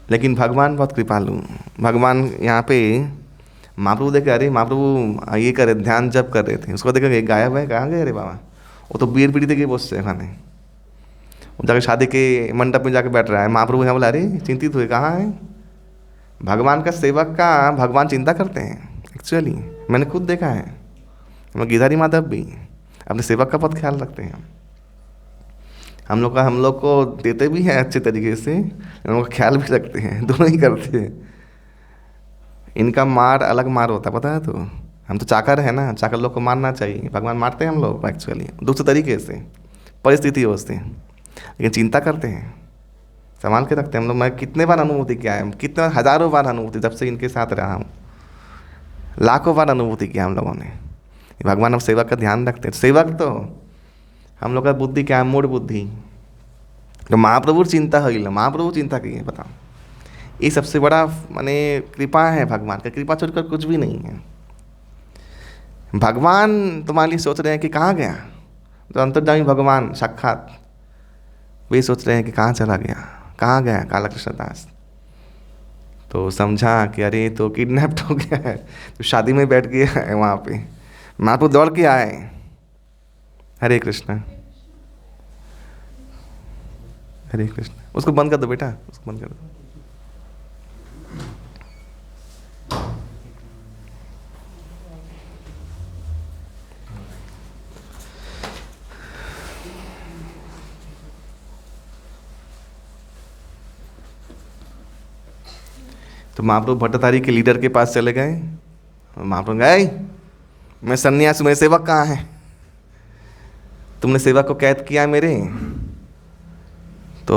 लेकिन भगवान बहुत कृपालु। भगवान यहाँ पे महाप्रभु देखे, अरे महाप्रभु ये करे ध्यान जप कर रहे थे, उसको देखे गायब है, कहाँ गए अरे बाबा, वो तो बीर पीढ़ी थे बोझ से खाने, वो जाके शादी के मंडप में जाके बैठ रहा है। महाप्रभु यहाँ बोला, अरे चिंतित हुए, कहाँ है? भगवान का सेवक का भगवान चिंता करते हैं एक्चुअली, मैंने खुद देखा है। हम गिरधारी माधव भी अपने सेवक का बहुत ख्याल रखते हैं। हम लोग को देते भी हैं अच्छे तरीके से, हम लोग का ख्याल भी रखते हैं, दोनों ही करते हैं। इनका मार अलग मार होता है, पता है? तो हम तो चाकर है ना, चाकर लोग को मारना चाहिए, भगवान मारते हैं हम लोग एक्चुअली दूसरे तरीके से, परिस्थिति से, लेकिन चिंता करते हैं, संभाल के रखते हैं हम लोग। मैं कितने बार अनुभूति किया है, कितने हज़ारों बार अनुभूति, जब से इनके साथ रहा हूँ, लाखों बार अनुभूति किया हम लोगों ने। भगवान अब सेवक का ध्यान रखते हैं। सेवक तो हम लोग का बुद्धि क्या है, मूढ़ बुद्धि। तो महाप्रभु चिंता हुई, महाप्रभु चिंता की है, बताओ, ये सबसे बड़ा माने कृपा है भगवान का। कृपा छोड़कर कुछ भी नहीं है। भगवान तुम्हारे लिए सोच रहे हैं कि कहाँ गया, तो अंतर्यामी भगवान साक्षात वे सोच रहे हैं कि कहाँ चला गया, कहाँ गया काला कृष्ण दास। तो समझा कि अरे तो किडनैप्ड हो गया है, तो शादी में बैठ गया है वहाँ पे। महाप्रभु दौड़ के आए, हरे कृष्ण हरे कृष्ण। उसको बंद कर दो बेटा, उसको बंद कर दो। तो महाप्रभु भट्टाधारी के लीडर के पास चले गए। महाप्रभु गए, मैं सन्यासी, मेरे सेवक कहाँ है? तुमने सेवक को कैद किया मेरे। तो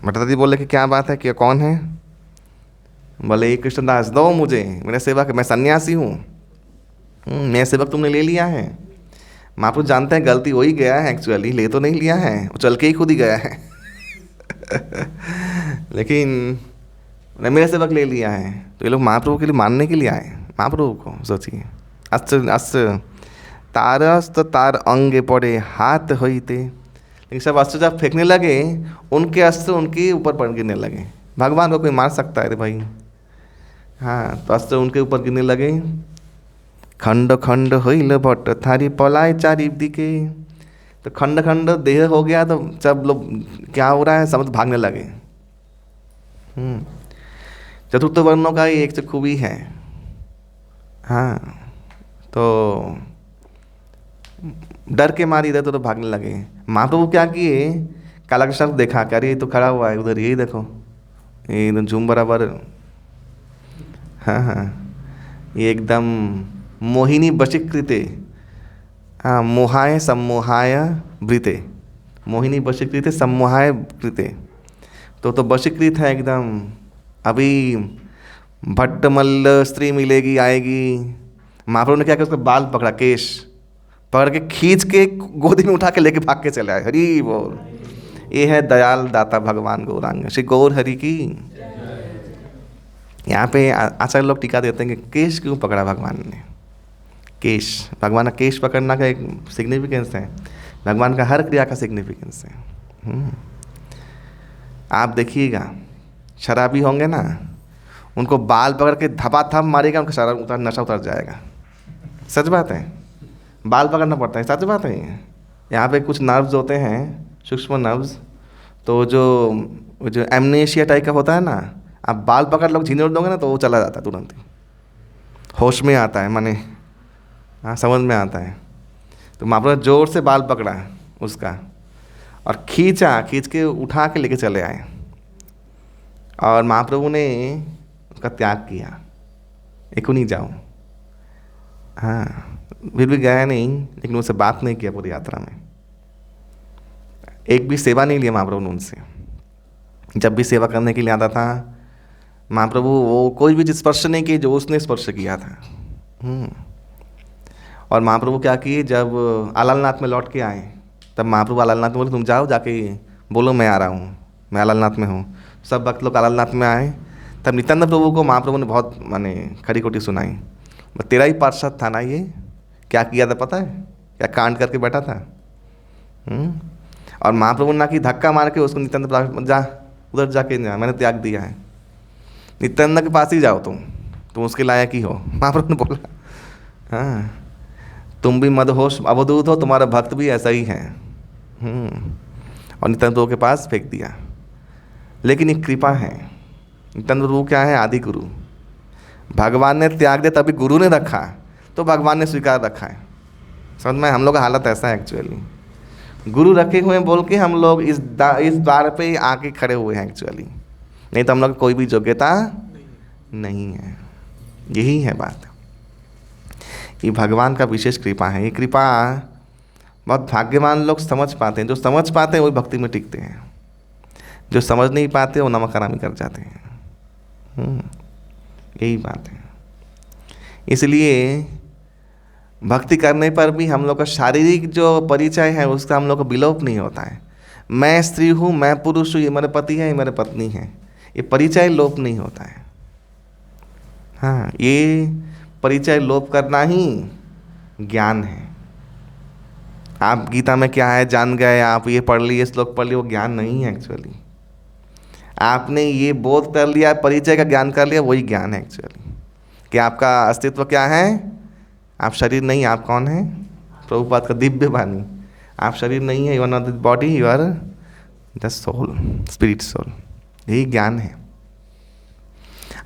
भट्टाधारी बोले कि क्या बात है, क्या कौन है? बोले ये कृष्णदास, दो मुझे, मेरा सेवक है, मैं सन्यासी हूँ, मेरा सेवक तुमने ले लिया है। महाप्रभु जानते हैं गलती हो ही गया है एक्चुअली, ले तो नहीं लिया है, वो चल के ही खुद ही गया है लेकिन मेरे सेवक ले लिया है। तो ये लोग महाप्रभु के लिए मानने के लिए आए। महाप्रभु को सोचिए, अस्त्र अस्त्र तारस तो तार अंगे पड़े हाथ होते, लेकिन सब अस्त्र जब फेंकने लगे, उनके अस्त्र उनके ऊपर पड़ गिरने लगे। भगवान को कोई मार सकता है रे भाई? हाँ, तो अस्त्र उनके ऊपर गिरने लगे। खंड खंड होइल भट्ट थारी पलाए चारि दिके। तो खंड खंड देह हो गया, तो सब लोग क्या हो रहा है समझ भागने लगे। चतुर्थ वर्णों का ही एक खूबी है। हाँ, तो डर के मारे इधर तो भागने लगे। महाप्रभु क्या किए, काला कृष्ण देखा, क्या ये तो खड़ा हुआ है उधर, यही देखो, ये एकदम झूम बराबर। हाँ हाँ, ये एकदम मोहिनी वशीकृते, हाँ, मोहाय सम्मोहाय वृते, मोहिनी वशीकृते सम्मोहाय वृते। तो वशीकृत है एकदम। अभी भट्टमल्ल स्त्री मिलेगी, आएगी। महाप्रभु ने क्या किया, उसका बाल पकड़ा, केश पकड़ के खींच के गोदी में उठा के लेके भाग के चले आए। हरि बोल। ये है दयाल दाता भगवान गौरांग, श्री गौर हरि की। यहाँ पे आचार्य लोग टीका देते हैं कि केश क्यों पकड़ा भगवान ने। केश, भगवान का केश पकड़ना का एक सिग्निफिकेंस है, भगवान का हर क्रिया का सिग्निफिकेंस है। आप देखिएगा, शराबी होंगे ना, उनको बाल पकड़ के धपाधप मारेगा, उनका शराब उतर, नशा उतर जाएगा। सच बात है, बाल पकड़ना पड़ता है, सच बात है। यहाँ पे कुछ नर्व्स होते हैं, सूक्ष्म नर्व्स, तो जो एमनेशिया टाइप का होता है ना, आप बाल पकड़ लोग झीने दोगे ना, तो वो चला जाता है तुरंत ही, होश में आता है, माने हाँ समझ में आता है। तो महाप्रभु ने जोर से बाल पकड़ा उसका और खींच के उठा के लेके चले आए, और महाप्रभु ने उसका त्याग किया, एक नहीं जाओ। हाँ, फिर भी गया नहीं, लेकिन उससे बात नहीं किया पूरी यात्रा में। एक भी सेवा नहीं लिया महाप्रभु ने उनसे। जब भी सेवा करने के लिए आता था महाप्रभु, वो कोई भी स्पर्श नहीं किए जो उसने स्पर्श किया था। और महाप्रभु क्या किए, जब आलालनाथ में लौट के आए तब महाप्रभु आलालनाथ में बोले तुम जाओ जाके बोलो मैं आ रहा हूँ, मैं आलालनाथ में हूँ। सब भक्त लोग आलालनाथ में आए। तब नित्यानंद प्रभु को महाप्रभु ने बहुत माने खड़ी खोटी सुनाई। तेरा ही पार्षद था ना ये, क्या किया था पता है, क्या कांड करके बैठा था। और महाप्रभु ने ना कि धक्का मार के उसको नित्यानंद जा उधर जाके जा, मैंने त्याग दिया है, नित्यानंद के पास ही जाओ तुम उसके लायक ही हो। महाप्रभु ने बोला हाँ तुम भी मदहोश अवधूत हो, तुम्हारा भक्त भी ऐसा ही है। और नित्यानंद प्रभु के पास फेंक दिया। लेकिन एक कृपा है, नित्यानंद प्रभु क्या है, आदि गुरु। भगवान ने त्याग दिया तभी गुरु ने रखा, तो भगवान ने स्वीकार रखा है। समझ में, हम लोग का हालत ऐसा है एक्चुअली, गुरु रखे हुए बोल के हम लोग इस द्वार पे आके खड़े हुए हैं एक्चुअली, नहीं तो हम लोग कोई भी योग्यता नहीं है। यही है बात, ये भगवान का विशेष कृपा है। ये कृपा बहुत भाग्यवान लोग समझ पाते हैं, जो समझ पाते हैं वही भक्ति में टिकते हैं, जो समझ नहीं पाते वो नमक हरामी कर जाते हैं। यही बात है। इसलिए भक्ति करने पर भी हम लोग का शारीरिक जो परिचय है उसका हम लोग का विलोप नहीं होता है। मैं स्त्री हूँ, मैं पुरुष हूँ, ये मेरे पति है, ये मेरे पत्नी है, ये परिचय लोप नहीं होता है। हाँ, ये परिचय लोप करना ही ज्ञान है। आप गीता में क्या है जान गए, आप ये पढ़ लिए, श्लोक पढ़ लिए, वो ज्ञान नहीं है एक्चुअली। आपने ये बोध कर लिया, परिचय का ज्ञान कर लिया, वही ज्ञान है एक्चुअली। कि आपका अस्तित्व क्या है, आप शरीर नहीं, आप कौन हैं, प्रभुपाद का दिव्य वाणी, आप शरीर नहीं है, you are not the body, you are the soul, spirit soul. यही ज्ञान है।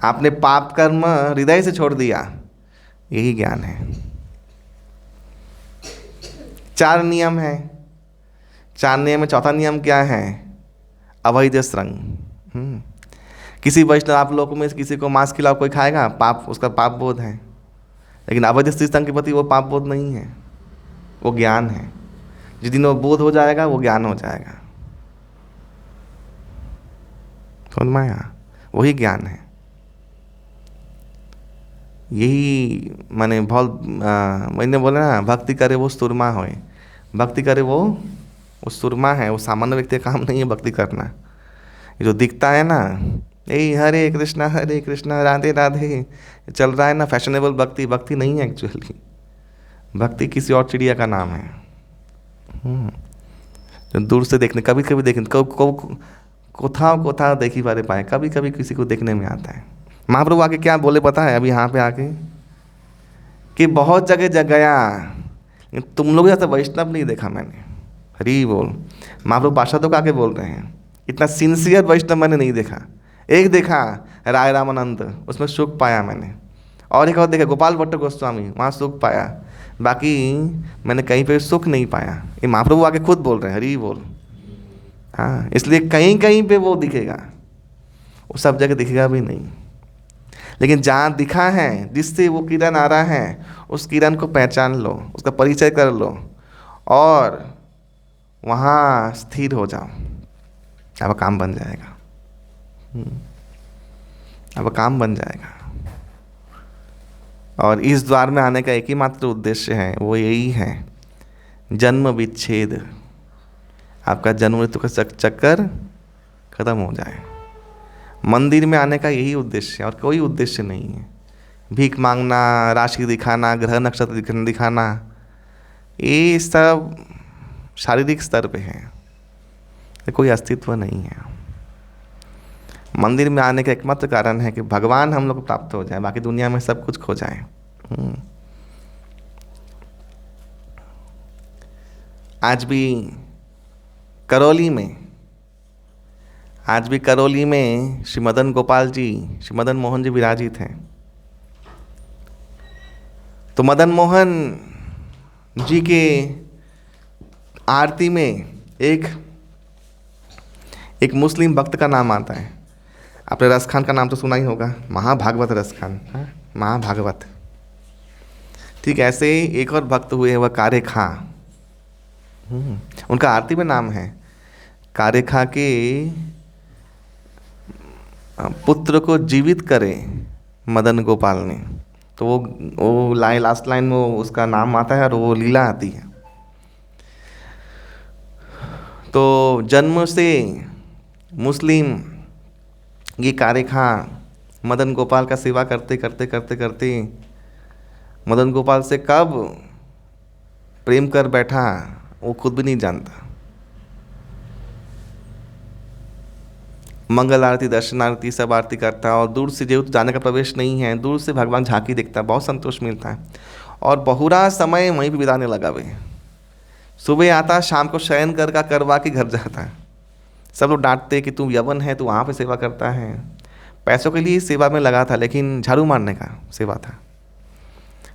आपने पाप कर्म हृदय से छोड़ दिया, यही ज्ञान है। 4 नियम है, 4 नियम में चौथा नियम क्या है, अवैध श्रृंग। किसी वैष्णव आप लोगों में किसी को मांस खिलाओ, कोई खाएगा, पाप, उसका पाप बोध है। लेकिन अवैध स्त्री संग के प्रति वो पाप बोध नहीं है, वो ज्ञान है। जिस दिन वो बोध हो जाएगा वो ज्ञान हो जाएगा। समझ में आया, वही ज्ञान है। यही मैंने बहुत मैंने बोला ना, भक्ति करे वो सुरमा होए। भक्ति करे वो सुरमा है, वो सामान्य व्यक्ति का काम नहीं है भक्ति करना। ये जो दिखता है ना, यही हरे कृष्णा राधे राधे चल रहा है ना, फैशनेबल भक्ति, भक्ति नहीं है एक्चुअली। भक्ति किसी और चिड़िया का नाम है। जो दूर से देखने, कभी कभी देखने, कोथा देखी बारे पाए, कभी कभी किसी को देखने में आता है। महाप्रभु आके क्या बोले पता है, अभी यहाँ पे आके कि बहुत जगह गया, तुम लोग जैसा वैष्णव नहीं देखा मैंने। हरी बोल। महाप्रभु पार्षदों को आके बोल रहे हैं, इतना सिंसियर वैष्णव मैंने नहीं देखा। एक देखा राय रामानंद, उसमें सुख पाया मैंने, और एक और देखा गोपाल भट्ट गोस्वामी, वहाँ सुख पाया, बाकी मैंने कहीं पे सुख नहीं पाया। ये महाप्रभु आके खुद बोल रहे हैं, हरी बोल। हाँ, इसलिए कहीं कहीं पे वो दिखेगा, वो सब जगह दिखेगा भी नहीं। लेकिन जहाँ दिखा है, जिससे वो किरण आ रहा है, उस किरण को पहचान लो, उसका परिचय कर लो और वहाँ स्थिर हो जाओ, अब काम बन जाएगा। अब काम बन जाएगा। और इस द्वार में आने का एक ही मात्र उद्देश्य है, वो यही है, जन्म विच्छेद। आपका जन्म मृत्यु का चक्कर खत्म हो जाए। मंदिर में आने का यही उद्देश्य है, और कोई उद्देश्य नहीं है। भीख मांगना, राशि दिखाना, ग्रह नक्षत्र दिखाना, ये सब शारीरिक स्तर पे है, कोई अस्तित्व नहीं है। मंदिर में आने का एकमात्र कारण है कि भगवान हम लोग को प्राप्त हो जाए, बाकी दुनिया में सब कुछ खो जाए। आज भी करौली में श्री मदन गोपाल जी, श्री मदन मोहन जी विराजित हैं। तो मदन मोहन जी के आरती में एक मुस्लिम भक्त का नाम आता है। आपने रस खान का नाम तो सुना ही होगा, महाभागवत रस खान। हाँ, महाभागवत। ठीक ऐसे ही एक और भक्त हुए, वह कारे खां। उनका आरती में नाम है, कारेखा के पुत्र को जीवित करे मदन गोपाल ने। तो वो लाइन, लास्ट लाइन में उसका नाम आता है और वो लीला आती है। तो जन्म से मुस्लिम ये कारेखा मदन गोपाल का सेवा करते करते करते करते मदन गोपाल से कब प्रेम कर बैठा वो खुद भी नहीं जानता। मंगल आरती, दर्शन आरती, सब आरती करता है और दूर से, जो जाने का प्रवेश नहीं है, दूर से भगवान झांकी दिखता, बहुत संतोष मिलता है और बहुरा समय वहीं पर बिताने लगा वे। सुबह आता, शाम को शयन करवा के घर जाता है। सब लोग डांटते कि तू यवन है, तू वहाँ पे सेवा करता है। पैसों के लिए सेवा में लगा था, लेकिन झाड़ू मारने का सेवा था,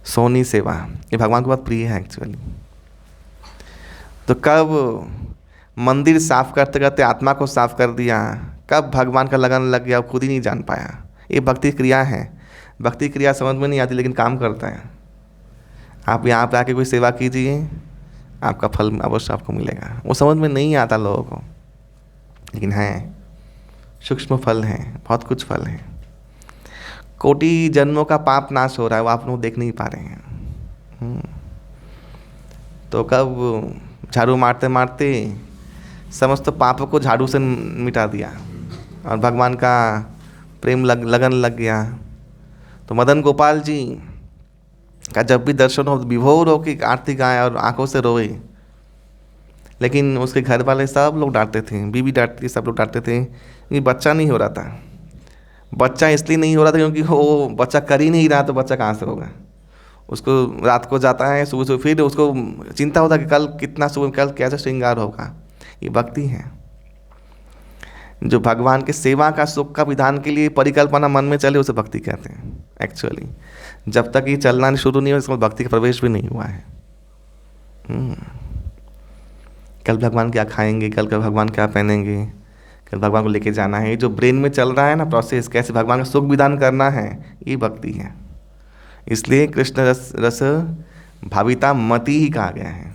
सोनी सेवा। ये भगवान को बहुत प्रिय है एक्चुअली। तो कब मंदिर साफ करते करते आत्मा को साफ कर दिया, कब भगवान का लगन लग गया, खुद ही नहीं जान पाया। ये भक्ति क्रिया है। भक्ति क्रिया समझ में नहीं आती, लेकिन काम करता है। आप यहाँ पे आके कोई सेवा कीजिए, आपका फल अवश्य आपको मिलेगा। वो समझ में नहीं आता लोगों को, लेकिन है, सूक्ष्म फल है, बहुत कुछ फल है। कोटि जन्मों का पाप नाश हो रहा है, वो आप लोग देख नहीं पा रहे हैं। तो कब झाड़ू मारते मारते समस्त पापों को झाड़ू से मिटा दिया और भगवान का प्रेम लगन लग गया। तो मदन गोपाल जी का जब भी दर्शन हो, विभोर हो कि आरती गाए और आंखों से रोए। लेकिन उसके घर वाले सब लोग डांटते थे, बीवी डांटती, सब लोग डांटते थे कि बच्चा नहीं हो रहा था। बच्चा इसलिए नहीं हो रहा था क्योंकि वो बच्चा कर ही नहीं रहा, तो बच्चा कहाँ से होगा। उसको रात को जाता है, सुबह सुबह फिर उसको चिंता होता है कि कल कितना, सुबह कल कैसा श्रृंगार होगा। ये भक्ति है, जो भगवान के सेवा का, सुख का विधान के लिए परिकल्पना मन में चले, उसे भक्ति कहते हैं एक्चुअली। जब तक ये चलना शुरू नहीं हो, इसमें भक्ति का प्रवेश भी नहीं हुआ है। कल भगवान क्या खाएंगे, कल भगवान क्या पहनेंगे, कल भगवान को लेके जाना है, ये जो ब्रेन में चल रहा है ना प्रोसेस, कैसे भगवान का सुख विधान करना है, ये भक्ति है। इसलिए कृष्ण रस भाविता मति ही कहा गया है।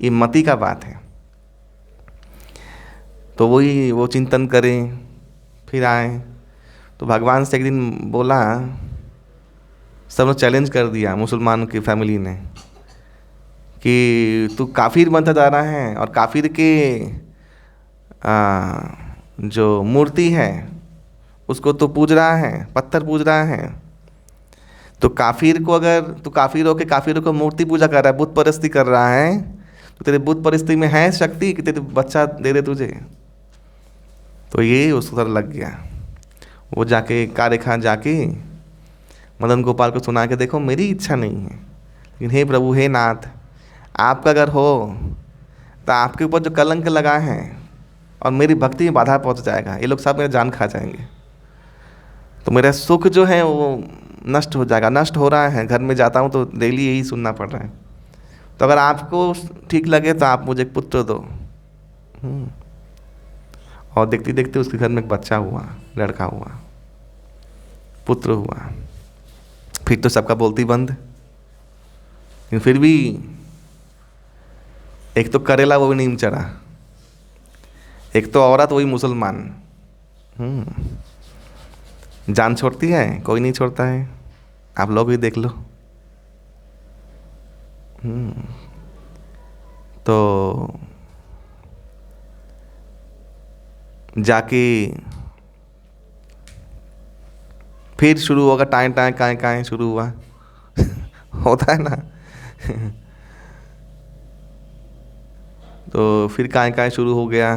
ये मति का बात है। तो वही वो चिंतन करें, फिर आए। तो भगवान से एक दिन बोला, सब ने चैलेंज कर दिया मुसलमान की फैमिली ने कि तू काफिर बनता जा रहा है और काफिर के जो मूर्ति है उसको तो पूज रहा है, पत्थर पूज रहा है। तो काफिर को, अगर तू काफिर हो के काफिरों को मूर्ति पूजा कर रहा है, बुत परस्ती कर रहा है, तो तेरे बुत परस्ती में है शक्ति कि तेरे बच्चा दे दे तुझे। तो ये उसको सर लग गया। वो जाके कारेखा जाके मदन गोपाल को सुना के, देखो मेरी इच्छा नहीं है, लेकिन हे प्रभु, हे नाथ, आपका अगर हो तो आपके ऊपर जो कलंक लगा है और मेरी भक्ति में बाधा पहुंच जाएगा, ये लोग सब मेरा जान खा जाएंगे, तो मेरा सुख जो है वो नष्ट हो जाएगा। नष्ट हो रहा है, घर में जाता हूँ तो डेली यही सुनना पड़ रहा है। तो अगर आपको ठीक लगे तो आप मुझे एक पुत्र दो। और देखते देखते उसके घर में एक बच्चा हुआ, लड़का हुआ, पुत्र हुआ। फिर तो सबका बोलती बंद, लेकिन फिर भी एक तो करेला वो भी नहीं चढ़ा, एक तो औरत वही मुसलमान। जान छोड़ती है, कोई नहीं छोड़ता है। आप लोग भी देख लो। तो जाके फिर शुरू होगा, टाएं टाएं काएं काएं शुरू हुआ होता है ना तो फिर काएं काएं शुरू हो गया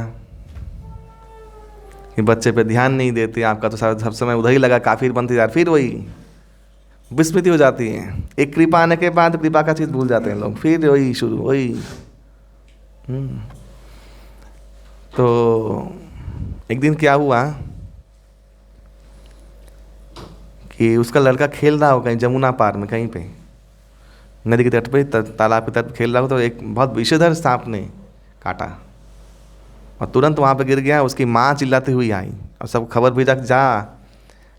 कि बच्चे पे ध्यान नहीं देते, आपका तो सब समय उधर ही लगा, काफिर बनते जा, फिर वही विस्मृति हो जाती है। एक कृपा आने के बाद कृपा का चीज़ भूल जाते हैं लोग, फिर वही शुरू, वही। तो एक दिन क्या हुआ कि उसका लड़का खेल रहा हो कहीं जमुना पार में, कहीं पे नदी के तट पे, तालाब के तट पे खेल रहा हो, तो एक बहुत विषधर सांप ने काटा और तुरंत वहाँ पे गिर गया। उसकी माँ चिल्लाती हुई आई और सब खबर भेजा कि जा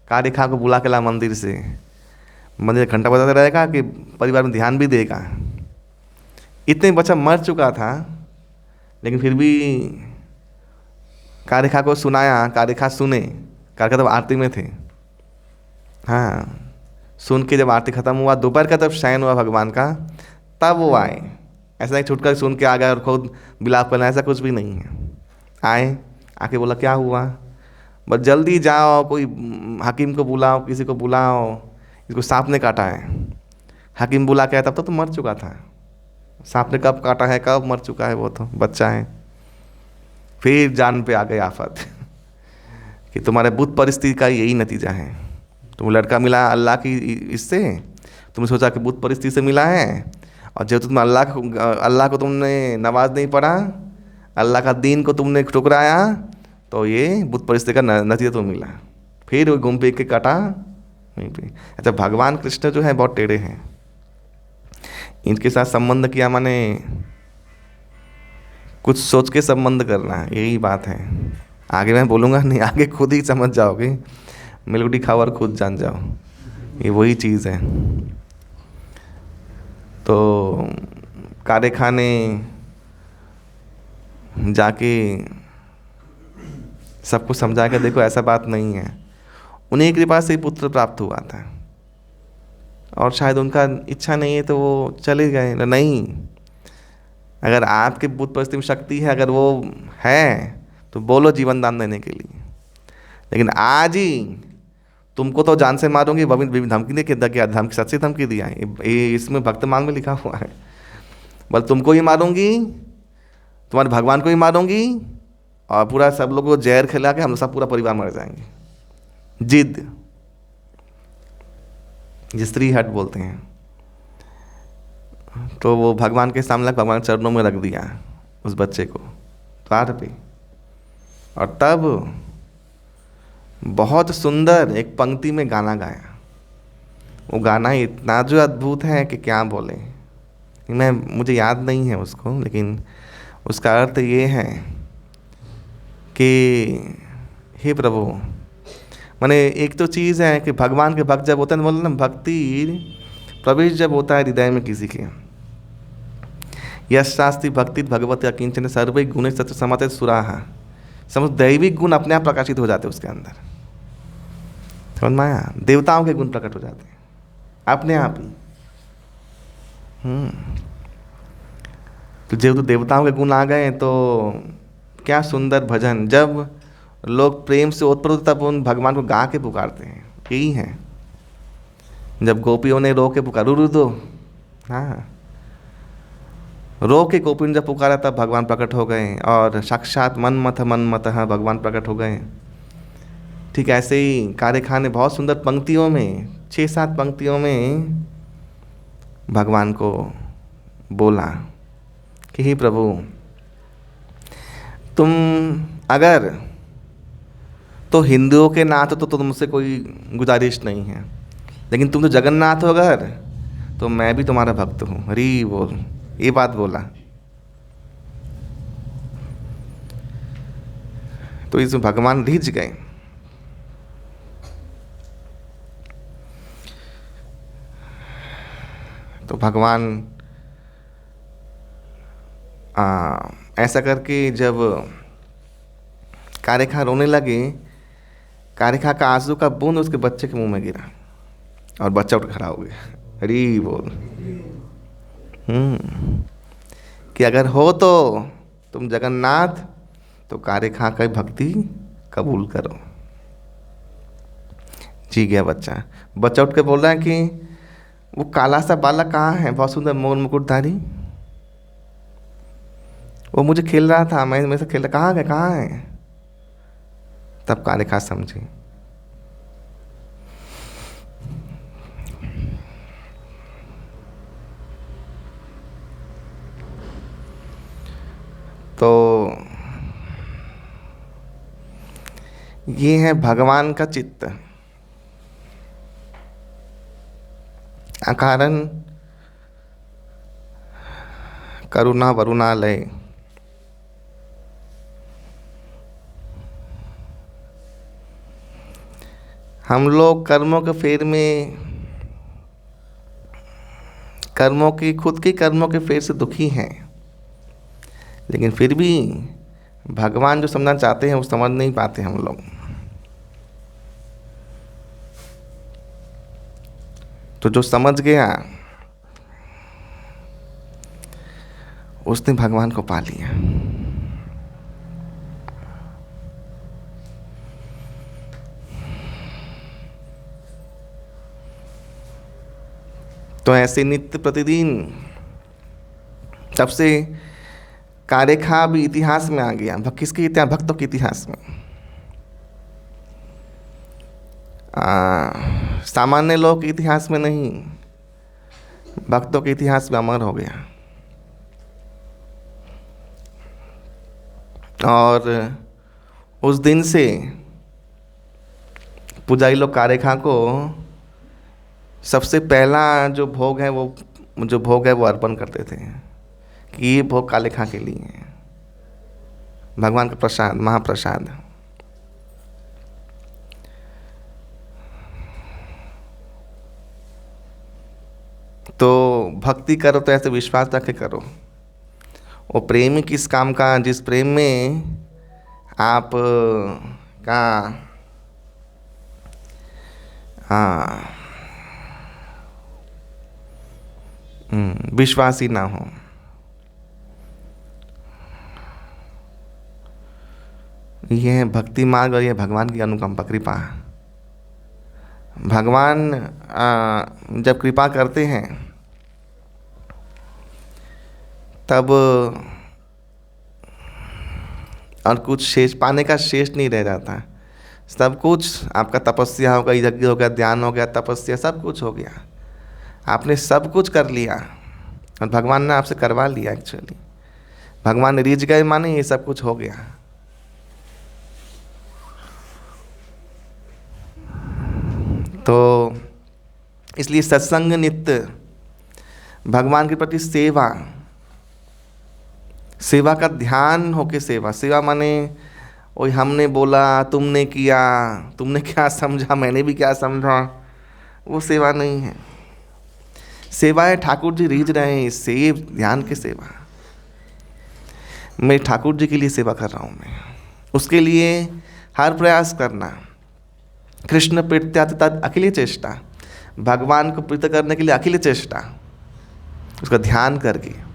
कारेखा को बुला के ला मंदिर से, मंदिर घंटा बजाता रहेगा कि परिवार में ध्यान भी देगा। इतने बच्चा मर चुका था, लेकिन फिर भी कारिका को सुनाया, कारिका सुने, कारिका तब आरती में थे। हाँ, सुन के जब आरती खत्म हुआ, दोपहर का तब शयन हुआ भगवान का, तब वो आए। ऐसा नहीं छुटकर सुन के आ गए और खुद विलाप करना, ऐसा कुछ भी नहीं है। आए, आके बोला क्या हुआ, बस जल्दी जाओ, कोई हकीम को बुलाओ, किसी को बुलाओ, इसको सांप ने काटा है। हकीम बुला के आया, तब तो मर चुका था। सांप ने कब काटा है, कब मर चुका है, वो तो बच्चा है। फिर जान पे आ गई आफत कि तुम्हारे बुत परिस्थिति का यही नतीजा है। तुम लड़का मिला अल्लाह की इससे, तुमने सोचा कि बुत परिस्थिति से मिला है, और जब तुम अल्लाह को तुमने नवाज नहीं पड़ा, अल्लाह का दीन को तुमने ठुकराया, तो ये बुत परिस्थिति का नतीजा तुम्हें मिला। फिर वो घूम फिर के काटा वहीं पे। अच्छा, भगवान कृष्ण जो है बहुत टेढ़े हैं। इनके साथ संबंध किया माने कुछ सोच के संबंध करना है, यही बात है। आगे मैं बोलूँगा नहीं, आगे खुद ही समझ जाओगे। मिलगुटी खाओ और खुद जान जाओ, ये वही चीज़ है। तो कारिका ने जाके सबको समझा के देखो ऐसा बात नहीं है, उन्हीं के पास से ही पुत्र प्राप्त हुआ था, और शायद उनका इच्छा नहीं है तो वो चले गए। नहीं, अगर आपके बुद्ध परिस्थिति में शक्ति है, अगर वो है तो बोलो जीवन दान देने के लिए। लेकिन आज ही तुमको तो जान से मारूंगी, धमकी ने क्या धमकी, सच से धमकी दिया है, ये इसमें भक्त मांग में लिखा हुआ है। बल तुमको ही मारूंगी, तुम्हारे भगवान को ही मारूंगी, और पूरा सब लोगों को जहर खिला के हम सब पूरा परिवार मर जाएंगे। जिद, स्त्री हट बोलते हैं। तो वो भगवान के सामने, भगवान चरणों में रख दिया उस बच्चे को द्वार पे, और तब बहुत सुंदर एक पंक्ति में गाना गाया। वो गाना इतना जो अद्भुत है कि क्या बोले, मुझे याद नहीं है उसको, लेकिन उसका अर्थ ये है कि हे प्रभु, माने एक तो चीज़ है कि भगवान के भक्त जब होते हैं, बोले ना, भक्ति प्रवेश जब होता है हृदय में किसी के, यश शास्त्री भक्ति भगवत अकिंचन सर्वे गुण सत्य समाते सुराहा, समझ दैविक गुण अपने आप प्रकाशित हो जाते उसके अंदर। समझ में आया? देवताओं के गुण प्रकट हो जाते हैं अपने आप ही। तो जब देवताओं के गुण आ गए तो क्या सुंदर भजन, जब लोग प्रेम से ओतप्रोत तब उन भगवान को गा के पुकारते हैं। यही है, जब गोपियों ने रो के पुकारा, रू दो, हाँ, रो के गोपियों ने जब पुकारा तब भगवान प्रकट हो गए, और साक्षात मन मत भगवान प्रकट हो गए। ठीक ऐसे ही कारिका ने बहुत सुंदर पंक्तियों में, 6-7 पंक्तियों में भगवान को बोला कि हे प्रभु, तुम अगर तो हिंदुओं के नाथ तो तुमसे कोई गुजारिश नहीं है, लेकिन तुम तो जगन्नाथ हो अगर, तो मैं भी तुम्हारा भक्त हूँ। हरी बोल, ये बात बोला। तो इसमें भगवान रिझ गए। तो भगवान ऐसा करके जब कारिका रोने लगे, कारिका का आंसू का बूंद उसके बच्चे के मुंह में गिरा और बच्चा उठ खड़ा हो गया। हरी बोल। कि अगर हो तो तुम जगन्नाथ, तो कारिका की भक्ति कबूल करो। जी गया बच्चा। बच्चा उठ के बोल रहा है कि वो काला सा बालक कहाँ है, बहुत सुंदर मोर मुकुटधारी, वो मुझे खेल रहा था, मैं मेरे से खेल रहा, कहाँ गया, कहाँ है? तब कारिका समझी। तो ये है भगवान का चित्त, अकारण करुणा वरुणालय। हम लोग कर्मों के फेर में, खुद के कर्मों के फेर से दुखी हैं, लेकिन फिर भी भगवान जो समझना चाहते हैं वो समझ नहीं पाते हम लोग। तो जो समझ गया उसने भगवान को पा लिया। तो ऐसे नित्य प्रतिदिन तब से कार्यखा भी इतिहास में आ गया। किसके इतिहास? भक्तों के इतिहास में। सामान्य लोग के इतिहास में नहीं, भक्तों के इतिहास में अमर हो गया। और उस दिन से पुजारी लोग कार्यखा को सबसे पहला जो भोग है वो अर्पण करते थे कि ये भोग कालेखा के लिए है, भगवान का प्रसाद, महाप्रसाद। तो भक्ति करो तो ऐसे विश्वास रख के करो। वो प्रेम किस काम का, जिस प्रेम में आप का विश्वास ही ना हो। यह है भक्ति मार्ग और यह भगवान की अनुकंपा, कृपा। भगवान जब कृपा करते हैं तब और कुछ शेष पाने का शेष नहीं रह जाता। सब कुछ आपका तपस्या हो गई, यज्ञ हो गया, ध्यान हो गया, तपस्या, सब कुछ हो गया। आपने सब कुछ कर लिया और भगवान ने आपसे करवा लिया। एक्चुअली भगवान ने रीझ गए माने ये सब कुछ हो गया। तो इसलिए सत्संग, नित्य भगवान के प्रति सेवा, सेवा का ध्यान होके सेवा। सेवा माने वही हमने बोला, तुमने किया, तुमने क्या समझा, मैंने भी क्या समझा, वो सेवा नहीं है। सेवा है ठाकुर जी रीझ रहे हैं, सेव ध्यान की सेवा। मैं ठाकुर जी के लिए सेवा कर रहा हूँ, मैं उसके लिए हर प्रयास करना। कृष्ण प्रीत्यार्थ तद अखिल चेष्टा, भगवान को प्रीत करने के लिए अखिल चेष्टा, उसका ध्यान करके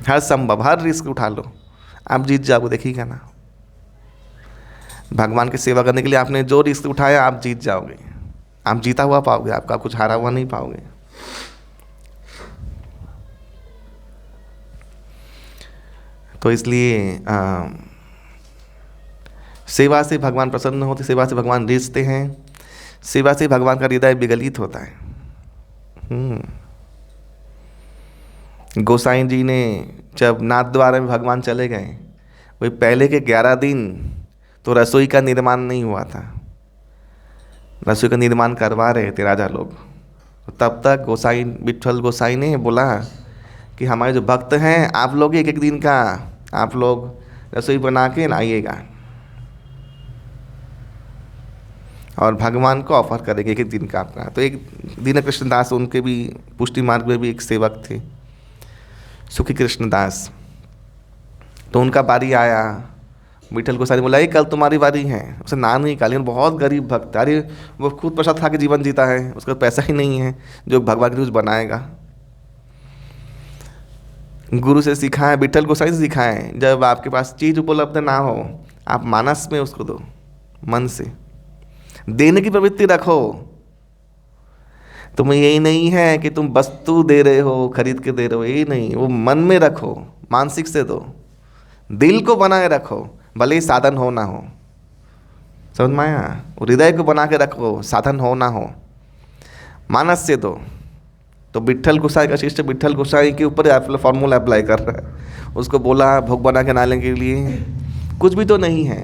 हर संभव, हर रिस्क उठा लो, आप जीत जाओगे, देखिएगा ना। भगवान की सेवा करने के लिए आपने जो रिस्क उठाया आप जीत जाओगे, आप जीता हुआ पाओगे, आपका कुछ हारा हुआ नहीं पाओगे। तो इसलिए सेवा से भगवान प्रसन्न होते, सेवा से भगवान रिझते हैं, सेवा से भगवान का हृदय विगलित होता है। गोसाई जी ने जब नाथ द्वारा में भगवान चले गए, वही पहले के 11 दिन तो रसोई का निर्माण नहीं हुआ था, रसोई का निर्माण करवा रहे थे राजा लोग। तब तक गोसाई, विट्ठल गोसाई ने बोला कि हमारे जो भक्त हैं, आप लोग एक एक दिन का आप लोग रसोई बना के लाइएगा और भगवान को ऑफर करेंगे एक एक दिन का आपका। तो एक दीन कृष्णदास, उनके भी पुष्टि मार्ग में भी एक सेवक थे, सुखी कृष्णदास। तो उनका बारी आया, विट्ठल गोसाई बोला कल तुम्हारी बारी है। उसे ना नहीं कहा, लेकिन बहुत गरीब भक्त, अरे वो खुद प्रसाद खा के जीवन जीता है, उसका पैसा ही नहीं है जो भगवान के लिए कुछ बनाएगा। गुरु से सिखाए, विट्ठल गोसाई से सिखाए, जब आपके पास चीज़ उपलब्ध ना हो आप मानस में उसको दो, मन से देने की प्रवृत्ति रखो। तुम्हें यही नहीं है कि तुम वस्तु दे रहे हो, खरीद के दे रहे हो, यही नहीं, वो मन में रखो, मानसिक से दो, दिल को बनाए रखो, भले ही साधन हो ना हो। समझ में आया? हृदय को बना के रखो, साधन हो ना हो, मानस से दो। तो विट्ठल गोसाई का शिष्य विट्ठल गोसाई के ऊपर फॉर्मूला अप्लाई कर रहा है। उसको बोला भोग बना के नाले के लिए कुछ भी तो नहीं है।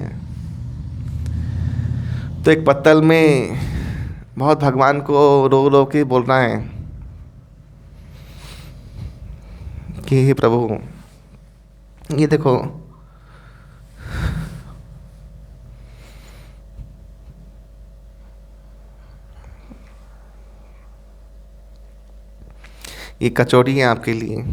तो एक पत्तल में बहुत भगवान को रो रो के बोल रहा है कि हे प्रभु, ये देखो, ये कचौड़ी है आपके लिए,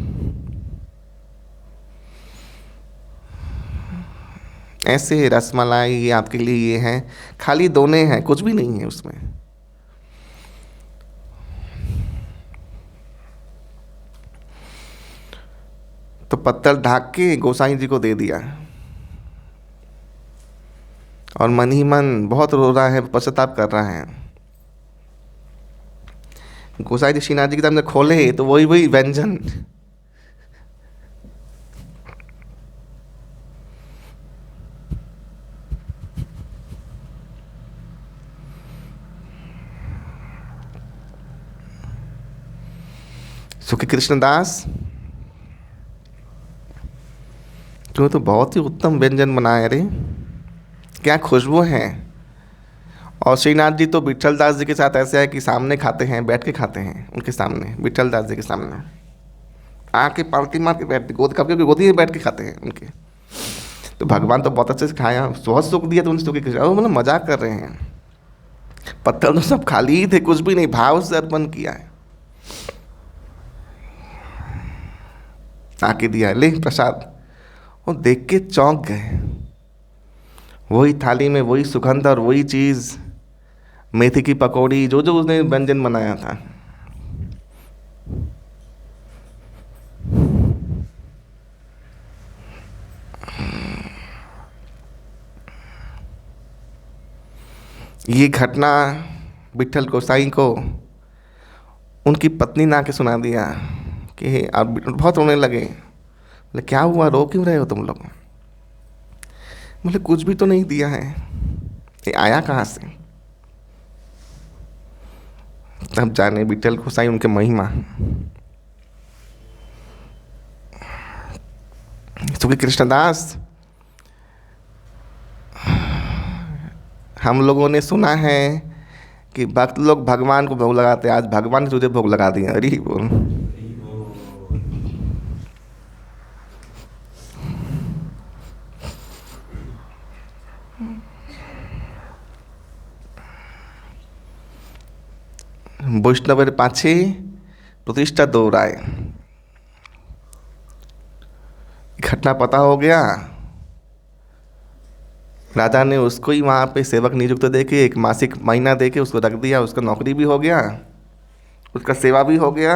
ऐसे रसमलाई ये आपके लिए ये हैं, खाली दोने हैं, कुछ भी नहीं है उसमें। तो पत्तल ढाक के गोसाई जी को दे दिया, और मन ही मन बहुत रो रहा है, पश्चाताप कर रहा है। गोसाई जी श्रीनाथ जी के सामने खोले तो वही वही व्यंजन, सुखी कृष्णदास तू तो बहुत ही उत्तम व्यंजन बनाए रे, क्या खुशबू है। और श्रीनाथ जी तो विठल दास जी के साथ ऐसे है कि सामने खाते हैं, बैठ के खाते हैं उनके सामने, विठल दास जी के सामने आके पालती मार के बैठ, गोद कब के गोदी में बैठ के खाते हैं उनके। तो भगवान तो बहुत अच्छे से खाया, बहुत सुख दिया, तो उन सुख मतलब मजाक कर रहे हैं। पत्थर तो सब खाली ही थे, कुछ भी नहीं, भाव से अर्पण किया है। आके दिया, ले प्रसाद। वो देख के चौंक गए, वही थाली में वही सुगंध और वही चीज़, मेथी की पकौड़ी, जो जो उसने व्यंजन बनाया था। ये घटना विठल गोसाई को उनकी पत्नी ने आके सुना दिया कि आप बहुत रोने लगे। बोले क्या हुआ, रो क्यों रहे हो तुम लोग? बोले कुछ भी तो नहीं दिया है, ये आया कहाँ से? तब जाने विठल गोसाई उनके महिमा। सुखी कृष्णदास, हम लोगों ने सुना है कि भक्त लोग भगवान को भोग लगाते, आज भगवान ने तुझे भोग लगा दिया। अरे बोल, वैष्णवेर पाछे प्रतिष्ठा दोहराए। घटना पता हो गया, राजा ने उसको ही वहाँ पे सेवक नियुक्त दे के, एक मासिक महीना दे के उसको रख दिया। उसका नौकरी भी हो गया, उसका सेवा भी हो गया,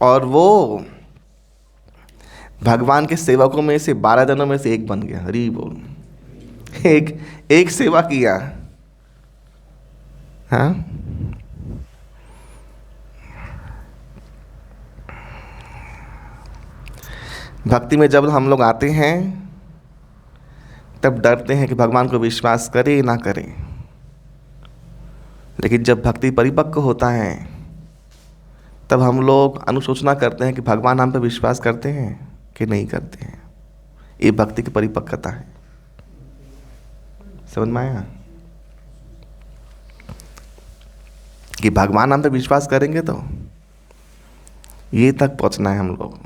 और वो भगवान के सेवकों में से 12 जनों में से एक बन गया। हरि बोल, एक सेवा किया। हाँ, भक्ति में जब हम लोग आते हैं तब डरते हैं कि भगवान को विश्वास करें ना करें, लेकिन जब भक्ति परिपक्व होता है तब हम लोग अनुशोचना करते हैं कि भगवान हम पे विश्वास करते हैं कि नहीं करते हैं। ये भक्ति की परिपक्वता है। समझ में आया कि भगवान हम पे विश्वास करेंगे तो ये तक पहुंचना है हम लोग।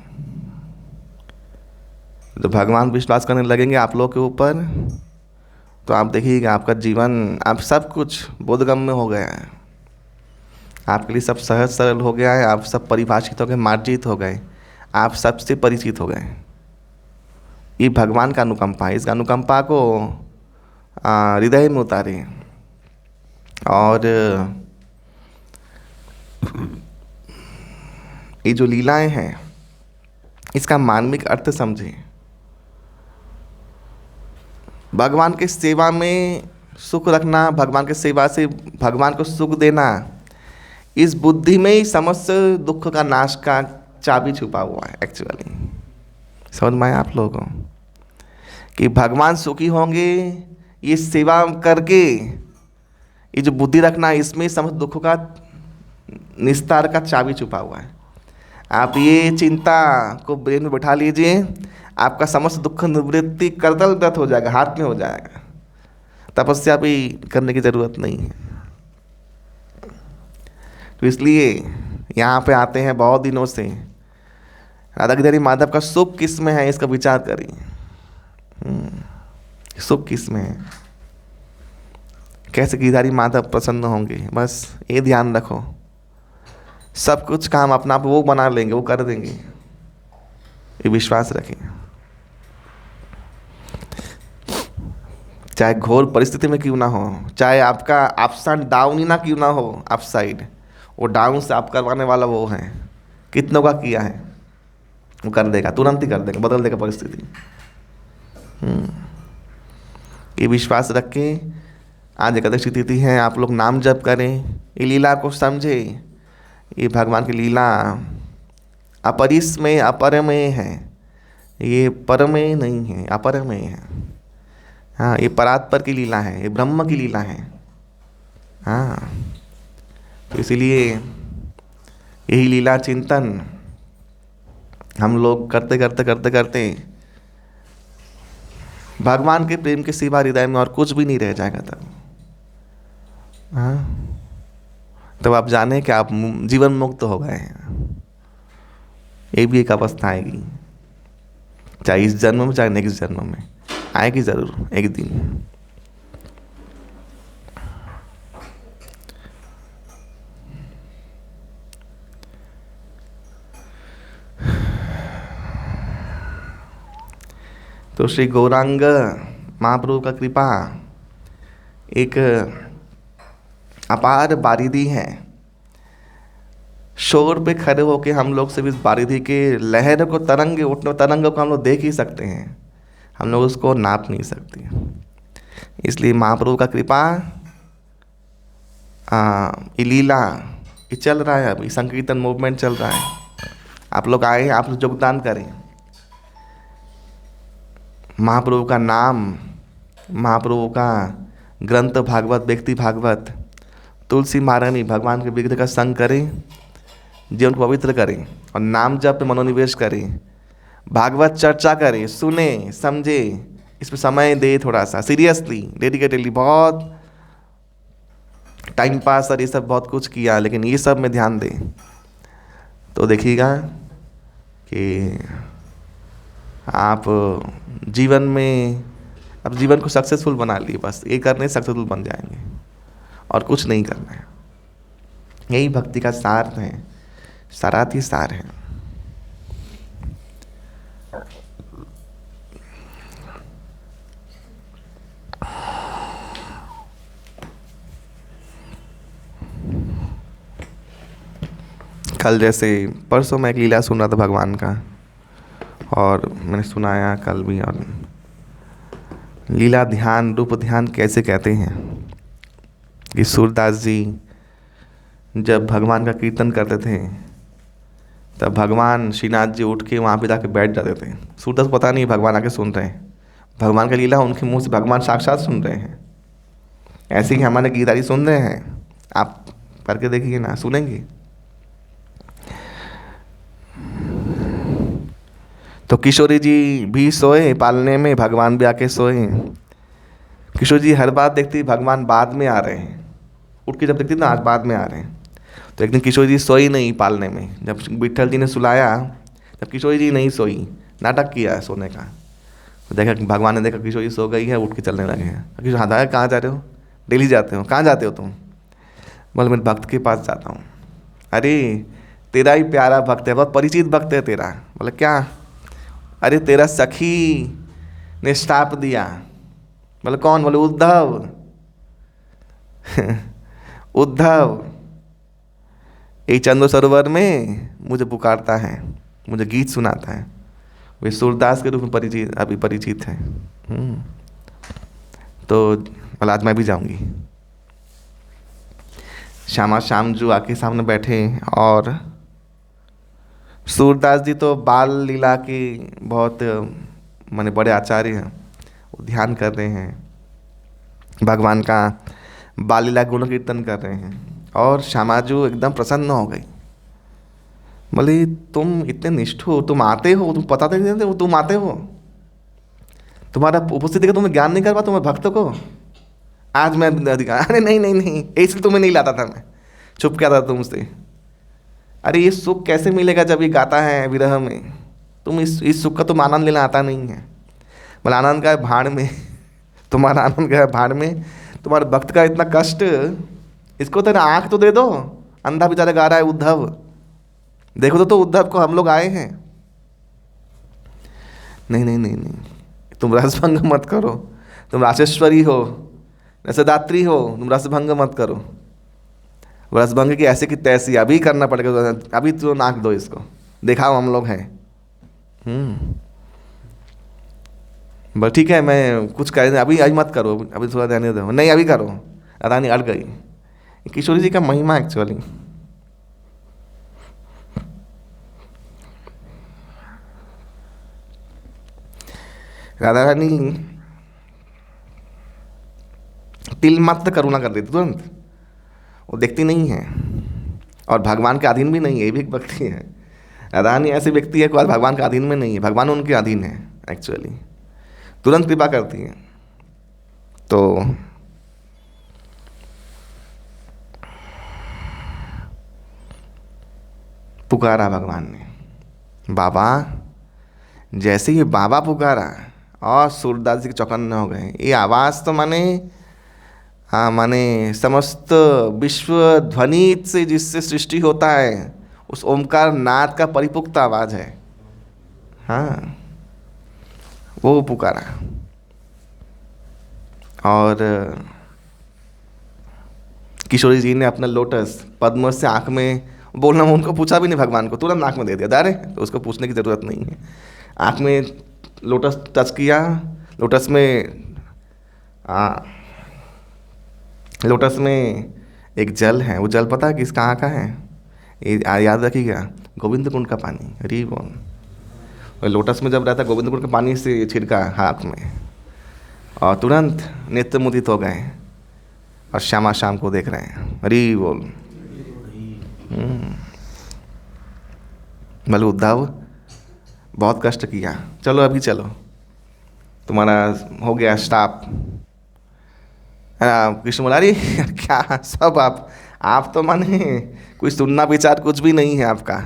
जब भगवान विश्वास करने लगेंगे आप लोग के ऊपर, तो आप देखिएगा आपका जीवन, आप सब कुछ बोधगम्य हो गया है, आपके लिए सब सहज सरल हो गया है, आप सब परिभाषित हो गए, मार्जित हो गए, आप सबसे परिचित हो गए। ये भगवान का अनुकंपा है। इस अनुकंपा को हृदय में उतारे और ये जो लीलाएं हैं इसका मानविक अर्थ समझे। भगवान के सेवा में सुख रखना, भगवान के सेवा से भगवान को सुख देना, इस बुद्धि में ही समस्त दुख का नाश का चाबी छुपा हुआ है। एक्चुअली समझ में आया आप लोगों को कि भगवान सुखी होंगे ये सेवा करके, ये जो बुद्धि रखना, इसमें समस्त दुखों का निस्तार का चाबी छुपा हुआ है। आप ये चिंता को ब्रेन में बैठा लीजिए, आपका समस्त दुख निवृत्ति करतल व्रत हो जाएगा, हाथ में हो जाएगा। तपस्या भी करने की ज़रूरत नहीं है। तो इसलिए यहाँ पे आते हैं बहुत दिनों से, राधा गिरिधारी माधव का सुख किस में है इसका विचार करिए। सुख किस में है, कैसे गिरिधारी माधव प्रसन्न होंगे, बस ये ध्यान रखो। सब कुछ काम अपना आप वो बना लेंगे, वो कर देंगे, ये विश्वास रखें। चाहे घोर परिस्थिति में क्यों ना हो, चाहे आपका अपसाइड डाउन ही ना क्यों ना हो, अपसाइड, वो डाउन से आप करवाने वाला वो है। कितनों का किया है, वो कर देगा, तुरंत ही कर देगा, बदल देगा परिस्थिति। ये विश्वास रख के आज एकादशी तिथि है, आप लोग नाम जप करें, ये लीला को समझे। ये भगवान की लीला अपरिसमय अपरमय है, ये परमय नहीं है, अपरमय है। हाँ, ये परात्पर की लीला है, ये ब्रह्म की लीला है। हाँ, तो इसीलिए यही लीला चिंतन हम लोग करते करते करते करते भगवान के प्रेम के सिवा हृदय में और कुछ भी नहीं रह जाएगा तब। हाँ, तब आप जाने कि आप जीवन मुक्त हो गए हैं। ये भी एक अवस्था आएगी, चाहे इस जन्म में चाहे नेक्स्ट जन्म में, आएगी जरूर एक दिन। तो श्री गौरांग महाप्रभु का कृपा एक अपार बारिधि है। शोर पे खड़े होके हम लोग सिर्फ इस बारिधि के लहर को, तरंग को हम लोग देख ही सकते हैं, हम लोग उसको नाप नहीं सकते। इसलिए महाप्रभु का कृपा, ये लीला, ये चल रहा है, अभी संकीर्तन मूवमेंट चल रहा है। आप लोग आए, आप लोग योगदान करें। महाप्रभु का नाम, महाप्रभु का ग्रंथ भागवत, व्यक्ति भागवत, तुलसी महारानी, भगवान के विग्रह का संग करें, जीवन को पवित्र करें और नाम जप पे मनोनिवेश करें, भागवत चर्चा करें, सुने, समझे, इसमें समय दे, थोड़ा सा सीरियसली, डेडिकेटेडली। बहुत टाइम पास और ये सब बहुत कुछ किया, लेकिन ये सब में ध्यान दें तो देखिएगा कि आप जीवन में, अब जीवन को सक्सेसफुल बना लिए, बस ये करने सक्सेसफुल बन जाएंगे और कुछ नहीं करना है। यही भक्ति का सार है, सारार्थी सार है। कल जैसे परसों मैं एक लीला सुन रहा था भगवान का, और मैंने सुनाया कल भी। और लीला ध्यान, रूप ध्यान कैसे कहते हैं कि सूरदास जी जब भगवान का कीर्तन करते थे तब भगवान श्रीनाथ जी उठ के वहाँ पे जाके बैठ जाते थे। सूरदास को पता नहीं भगवान आके सुन रहे हैं, भगवान का लीला उनके मुंह से भगवान साक्षात सुन रहे हैं। ऐसे ही हमारे गीतारी सुन रहे हैं, आप करके देखिए ना, सुनेंगे। तो किशोरी जी भी सोए पालने में, भगवान भी आके सोए। किशोरी जी हर बात देखती भगवान बाद में आ रहे हैं, उठ के जब देखती ना आज बाद में आ रहे हैं। तो एक दिन किशोरी जी सोई नहीं पालने में, जब विट्ठल जी ने सुलाया तब किशोरी जी नहीं सोई, नाटक किया सोने का। तो देखा भगवान ने देखा किशोरी सो गई है, उठ के चलने लगे हैं। किशोर हाँ दादा कहाँ जा रहे हो? डेली जाते हो। कहाँ जाते हो तुम? बोले मैं भक्त के पास जाता हूँ। अरे तेरा ही प्यारा भक्त है, बहुत परिचित भक्त है तेरा। बोले क्या? अरे तेरा सखी ने श्राप दिया। बोले कौन? बोले उद्धव। उद्धव ये चंद्र सरोवर में मुझे पुकारता है, मुझे गीत सुनाता है, वे सूरदास के रूप में परिचित है। तो बोला आज मैं भी जाऊंगी। शाम जो आके सामने बैठे, और सूरदास जी तो बाल लीला के बहुत माने बड़े आचार्य हैं, वो ध्यान कर रहे हैं, भगवान का बाल लीला गुण कीर्तन कर रहे हैं। और श्यामाजू एकदम प्रसन्न हो गई। बोले तुम इतने निष्ठुर, तुम आते हो, तुम पता तो नहीं देते हो, तुम आते हो, तुम्हारा उपस्थिति का तुम्हें ज्ञान नहीं करवा तुम्हें भक्त को। आज मैं अरे नहीं इसलिए तुम्हें नहीं लाता था, मैं छुप क्या था तुमसे। अरे ये सुख कैसे मिलेगा जब ये गाता है विरह में? तुम इस सुख का तुम आनंद लेना आता नहीं है। बोला आनंद का है भाड़ में, तुम्हारा आनंद का है भाड़ में, तुम्हारे भक्त का इतना कष्ट, इसको तेरा आँख तो दे दो। अंधा बेचारा गा रहा है उद्धव, देखो तो उद्धव को हम लोग आए हैं। नहीं तुम रसभंग मत करो, तुम राशेश्वरी हो, रसदात्री हो, तुम रसभंग मत करो। रसभंग की ऐसे की तैसी अभी करना पड़ेगा, अभी तो नाक दो इसको, दिखाओ हम लोग हैं। बस ठीक है, मैं कुछ कह अभी अभी मत करो, अभी थोड़ा रहने दो, नहीं अभी करो। रानी अड़ गई। किशोरी जी का महिमा एक्चुअली। राधा रानी तिल मात्र करुणा कर देती तुरंत, वो देखती नहीं है और भगवान के अधीन भी नहीं है, ये भी एक भक्ति है। राधा रानी ऐसे व्यक्ति है कोई भगवान के अधीन में नहीं है, भगवान उनके अधीन है एक्चुअली, तुरंत कृपा करती है। तो पुकारा भगवान ने, बाबा। जैसे ही बाबा पुकारा और सूरदास जी के चौकन्ने हो गए। ये आवाज़ तो माने, हाँ माने समस्त विश्व ध्वनि से जिससे सृष्टि होता है उस ओमकार नाद का परिपुक्त आवाज़ है। हाँ, वो पुकारा। और किशोरी जी ने अपना लोटस पद्म से आँख में, बोलना उनको पूछा भी नहीं भगवान को, तुरंत आँख में दे दिया। दारे तो उसको पूछने की ज़रूरत नहीं है। आँख में लोटस टच किया, लोटस में लोटस में एक जल है, वो जल पता है किस कहाँ का है? ये याद रखिएगा, गोविंद कुंड का पानी। अरे बोल, और लोटस में जब रहता गोविंद कुंड के पानी से छिड़का हाथ में और तुरंत नेत्र मुदित हो गए और श्यामा शाम को देख रहे हैं। अरे बोल। बोले उद्धव बहुत कष्ट किया, चलो अभी चलो, तुम्हारा हो गया स्टॉप। कृष्ण बोला अरे क्या सब आप तो माने कोई सुनना विचार कुछ भी नहीं है आपका।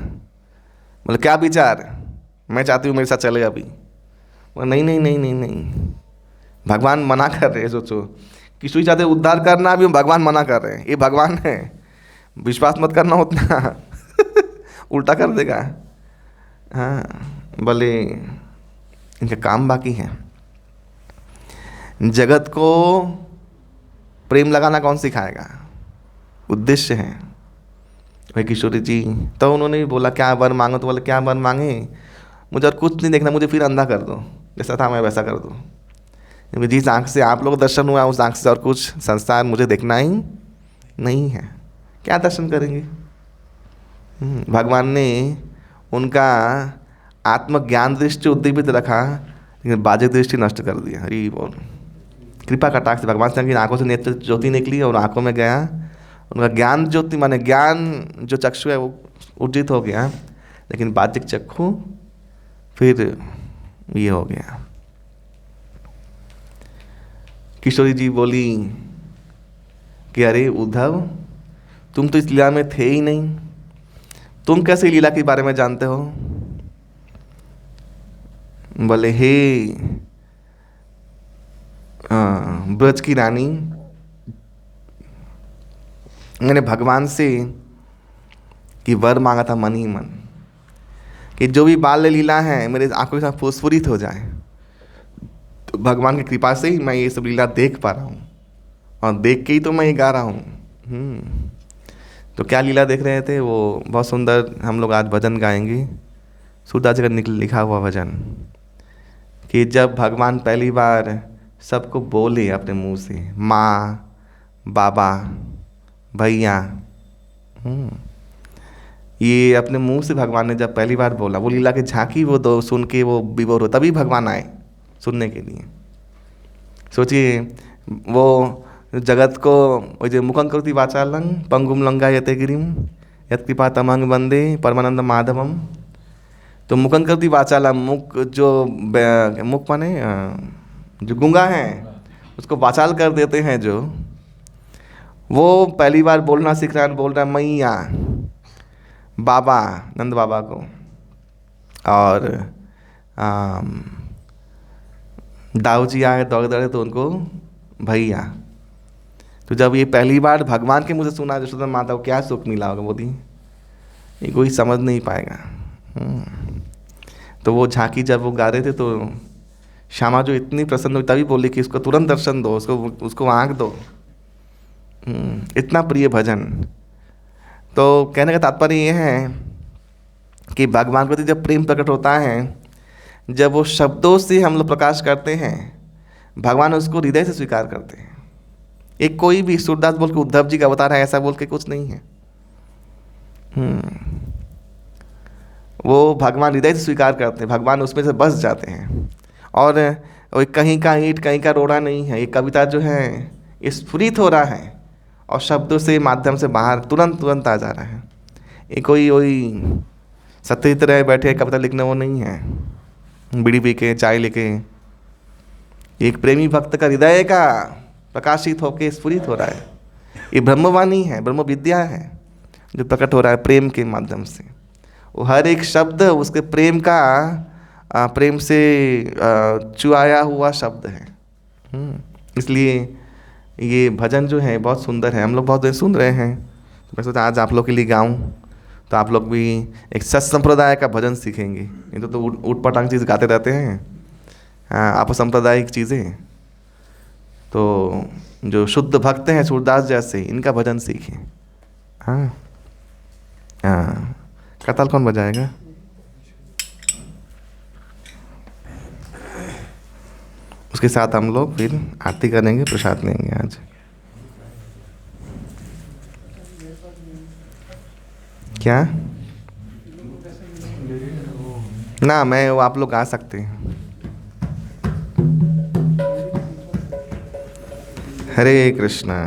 बोले क्या विचार? मैं चाहती हूँ मेरे साथ चले अभी। बोले नहीं नहीं नहीं नहीं नहीं, भगवान मना कर रहे हैं। सोचो, किसी चाहते उद्धार करना, अभी भगवान मना कर रहे हैं। ये भगवान है, विश्वास मत करना उतना उल्टा कर देगा। हाँ, बोले इनके काम बाकी है। जगत को प्रेम लगाना कौन सिखाएगा? उद्देश्य है। भाई किशोरी जी तो उन्होंने भी बोला क्या वर मांगो, तो बोले क्या वर मांगे, मुझे और कुछ नहीं देखना, मुझे फिर अंधा कर दो, जैसा था मैं वैसा कर दो। क्योंकि जिस आँख से आप लोग दर्शन हुआ उस आँख से और कुछ संसार मुझे देखना ही नहीं है। क्या दर्शन करेंगे? भगवान ने उनका आत्मज्ञान दृष्टि उद्दीपित रखा, लेकिन बाह्य दृष्टि नष्ट कर दिया। हरी बोल। कृपा कटाक्ष से भगवान से आंखों से नेत्र ज्योति निकली और आंखों में गया उनका ज्ञान ज्योति, माने ज्ञान जो चक्षु है वो उर्जित हो गया, लेकिन बाह्यिक चक्षु फिर ये हो गया। किशोरी जी बोली कि अरे उद्धव, तुम तो इस लीला में थे ही नहीं, तुम कैसे लीला के बारे में जानते हो? बोले हे ब्रज की रानी, मैंने भगवान से कि वर मांगा था मन ही मन, कि जो भी बाल लीला है मेरे आंखों के साथ फुस्फुरित हो जाए। तो भगवान की कृपा से ही मैं ये सब लीला देख पा रहा हूँ और देख के ही तो मैं ये गा रहा हूँ। तो क्या लीला देख रहे थे? वो बहुत सुंदर हम लोग आज भजन गाएंगे, सूरदास जी का लिखा हुआ भजन, कि जब भगवान पहली बार सबको बोले अपने मुंह से, माँ बाबा भैया, ये अपने मुंह से भगवान ने जब पहली बार बोला, वो लीला की झांकी वो दो सुन के वो विभोर हो, तभी भगवान आए सुनने के लिए। सोचिए, वो जगत को वो जो मुखं करोति वाचालं पंगुम लंघयते यते गिरिम यत्कृपा तमंग वंदे परमानंद माधवम। तो मुखं करोति वाचालं, मुख जो मुख माने जो गूंगा है उसको वाचाल कर देते हैं, जो वो पहली बार बोलना सीख रहा है, बोल रहा है मैया बाबा नंद बाबा को, और दाऊ जी आए दौड़े तो उनको भैया। तो जब ये पहली बार भगवान के मुझे सुना यशोदा माता को, क्या सुख मिला होगा मोदी, ये कोई समझ नहीं पाएगा। तो वो झांकी जब वो गा रहे थे तो श्यामा जो इतनी प्रसन्न हुई तभी बोली कि इसको तुरंत दर्शन दो, उसको आँख दो। इतना प्रिय भजन। तो कहने का तात्पर्य ये है कि भगवान के प्रति जब प्रेम प्रकट होता है, जब वो शब्दों से हम लोग प्रकाश करते हैं, भगवान उसको हृदय से स्वीकार करते हैं। एक कोई भी सूरदास बोल के उद्धव जी का अवतार है ऐसा बोल के कुछ नहीं है। वो भगवान हृदय से स्वीकार करते हैं, भगवान उसमें से बस जाते हैं। और वो कहीं का ईंट कहीं का रोड़ा नहीं है। ये कविता जो है ये स्फुरित हो रहा है और शब्दों से माध्यम से बाहर तुरंत आ जा रहा है। ये कोई वही सत्य की तरह बैठे कविता लिखना वो नहीं है, बीड़ी पी के चाय लेके। एक प्रेमी भक्त का हृदय का प्रकाशित होकर स्फुरित हो रहा है। ये ब्रह्मवाणी है, ब्रह्म विद्या है जो प्रकट हो रहा है प्रेम के माध्यम से। वो हर एक शब्द उसके प्रेम का प्रेम से चुआया हुआ शब्द है। इसलिए ये भजन जो है बहुत सुंदर है। हम लोग बहुत सुन रहे हैं, तो मैं सोचा आज आप लोग के लिए गाऊं, तो आप लोग भी एक सत संप्रदाय का भजन सीखेंगे। ये तो ऊट पटांग चीज़ गाते रहते हैं, आप सांप्रदायिक चीज़ें। तो जो शुद्ध भक्त हैं सूरदास जैसे, इनका भजन सीखें। हाँ हाँ, करताल कौन बजाएगा? उसके साथ हम लोग फिर आरती करेंगे, प्रसाद लेंगे आज। क्या ना, मैं वो आप लोग गा सकते हैं। हरे कृष्णा।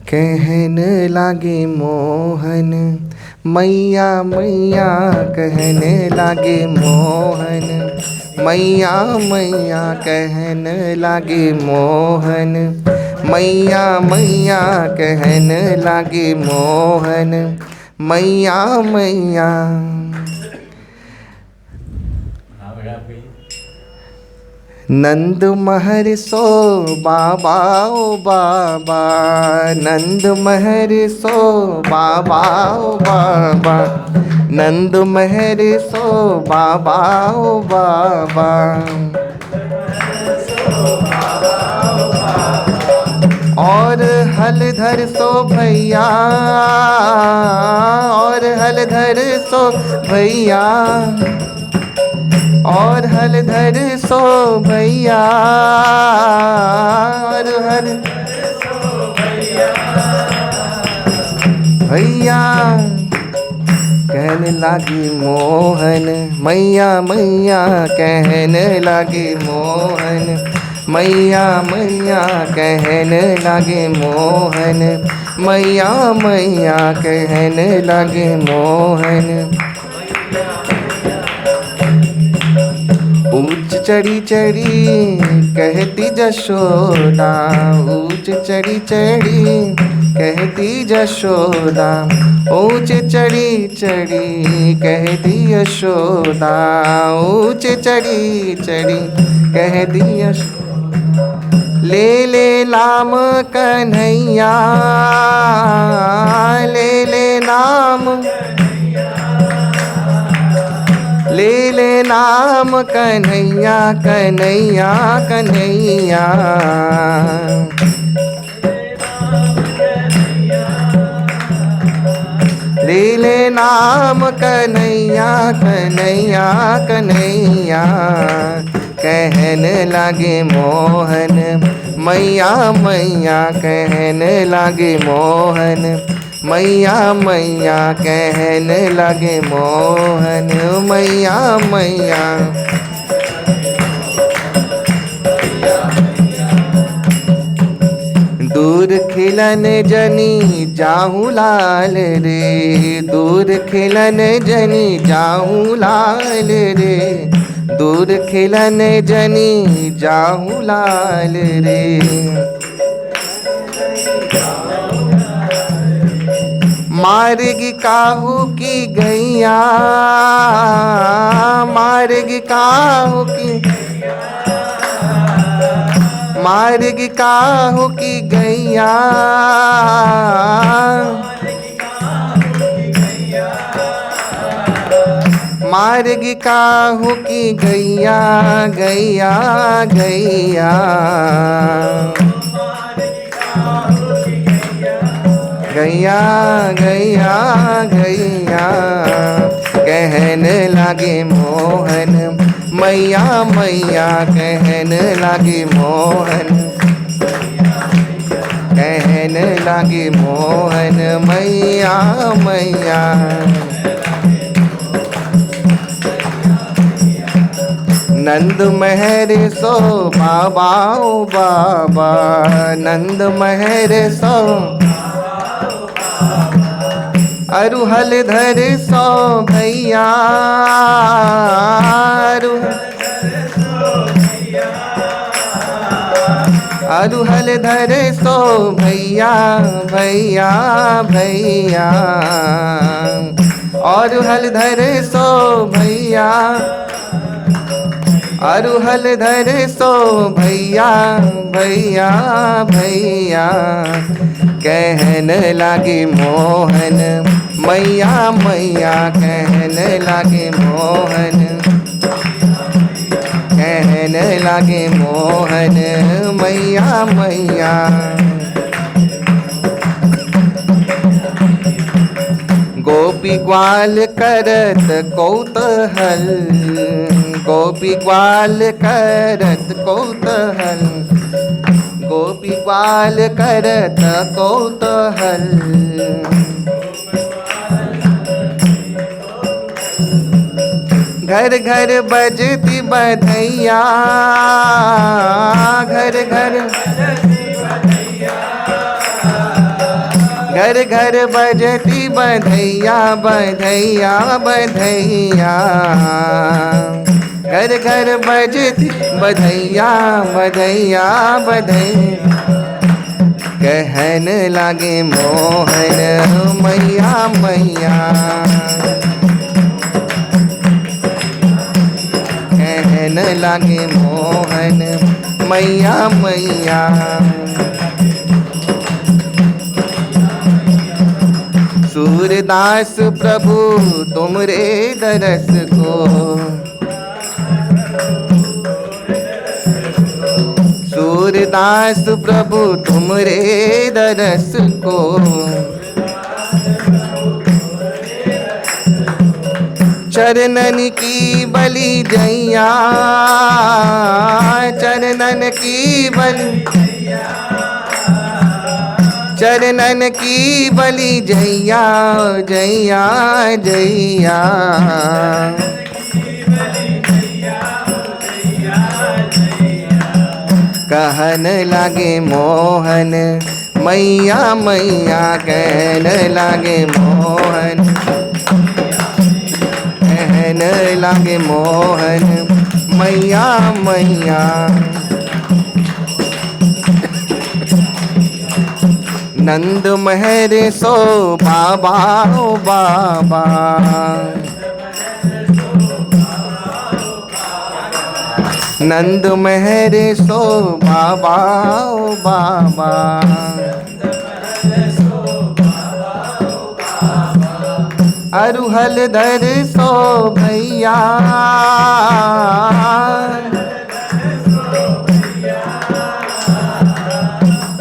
कहने लागे मोहन मैया मैया, कहने लागे मोहन मैया मैया, कहने लागे मोहन मैया मैया, कहने लागे मोहन मैया मैया। नंद महर सो बाबा ओ बाबा, नंद महर सो बाबा ओ बाबा, नंद महर सो बाबा ओ बाबा। और हलधर सो भैया, और हलधर सो भैया, और हलधर सो भैया, और हल भैया। कहने लागी मोहन मैया मैया, कहने लागी मोहन मैया मैया, कहने लागे मोहन मैया मैया, कहने लागे मोहन। ऊंच चढ़ी चढ़ी कहती जशोदा, ऊंच चढ़ी चढ़ी कहती जशोदा, ऊंच चढ़ी चढ़ी कहती यशोदा, ऊंच चढ़ी चढ़ी कहती यशोदा। ले ले नाम कन्हैया, ले ले नाम, ले ले नाम कन्हैया कन्हैया कन्हैया। ले ले नाम कन्हैया कन्हैया कन्हैया। कहने लागे मोहन मैया मैया, कहने लागे मोहन मैया मैया, कहने लगे मोहन मैया मैया। दूर खिलन जनी जाहू लाल रे, दूर खिलन जनी जाहू लाल रे, दूर खिलन जनी जाहू लाल रे। मारेगी काहू की गैया, मारेगी काहू की, मारेगी काहू की गैया, मारेगी काहू की गैया, गैया गैया, गैया गैया गैया। कहने लगे मोहन मैया मैया, कहने लगे मोहन, कहने लगे मोहन मैया मैया। नंद महर सो बाबा ओ बाबा, नंद महर सो, अरुहल धर सो भैया, अरुहल धर सो भैया भैया भैया, और हल धर सो भैया, अरुहल धर सो भैया भैया भैया। कहने लगे मोहन मैया मैया, कहने लगे मोहन, कहने लगे मोहन मैया मैया। गोपी ग्वाल करत कौतूहल, गोपी ग्वाल करत कौतूहल, गोपी ग्वाल करत कौतूहल। घर घर बजती बधैया, घर घर, घर घर बजती बधैया बधैया बधैया, घर घर बजती बधैया बधैया बधैया। कहने लगे मोहन मैया मैया, कहने लगे मोहन मैया मैया। सूरदास प्रभु तुमरे दरस को, सूरदास प्रभु तुमरे दरस को, चरणन की बलि जैया, चरणन की बलि, चरणन की बलि जैया जैया जैया। कहने लगे मोहन मैया मैया, कहने लगे मोहन, कहने लगे मोहन मैया मैया। नंद महर सो बाबा ओ बाबा, नंद महर सो बाबा ओ बाबा। अरुहल धर सो भैया,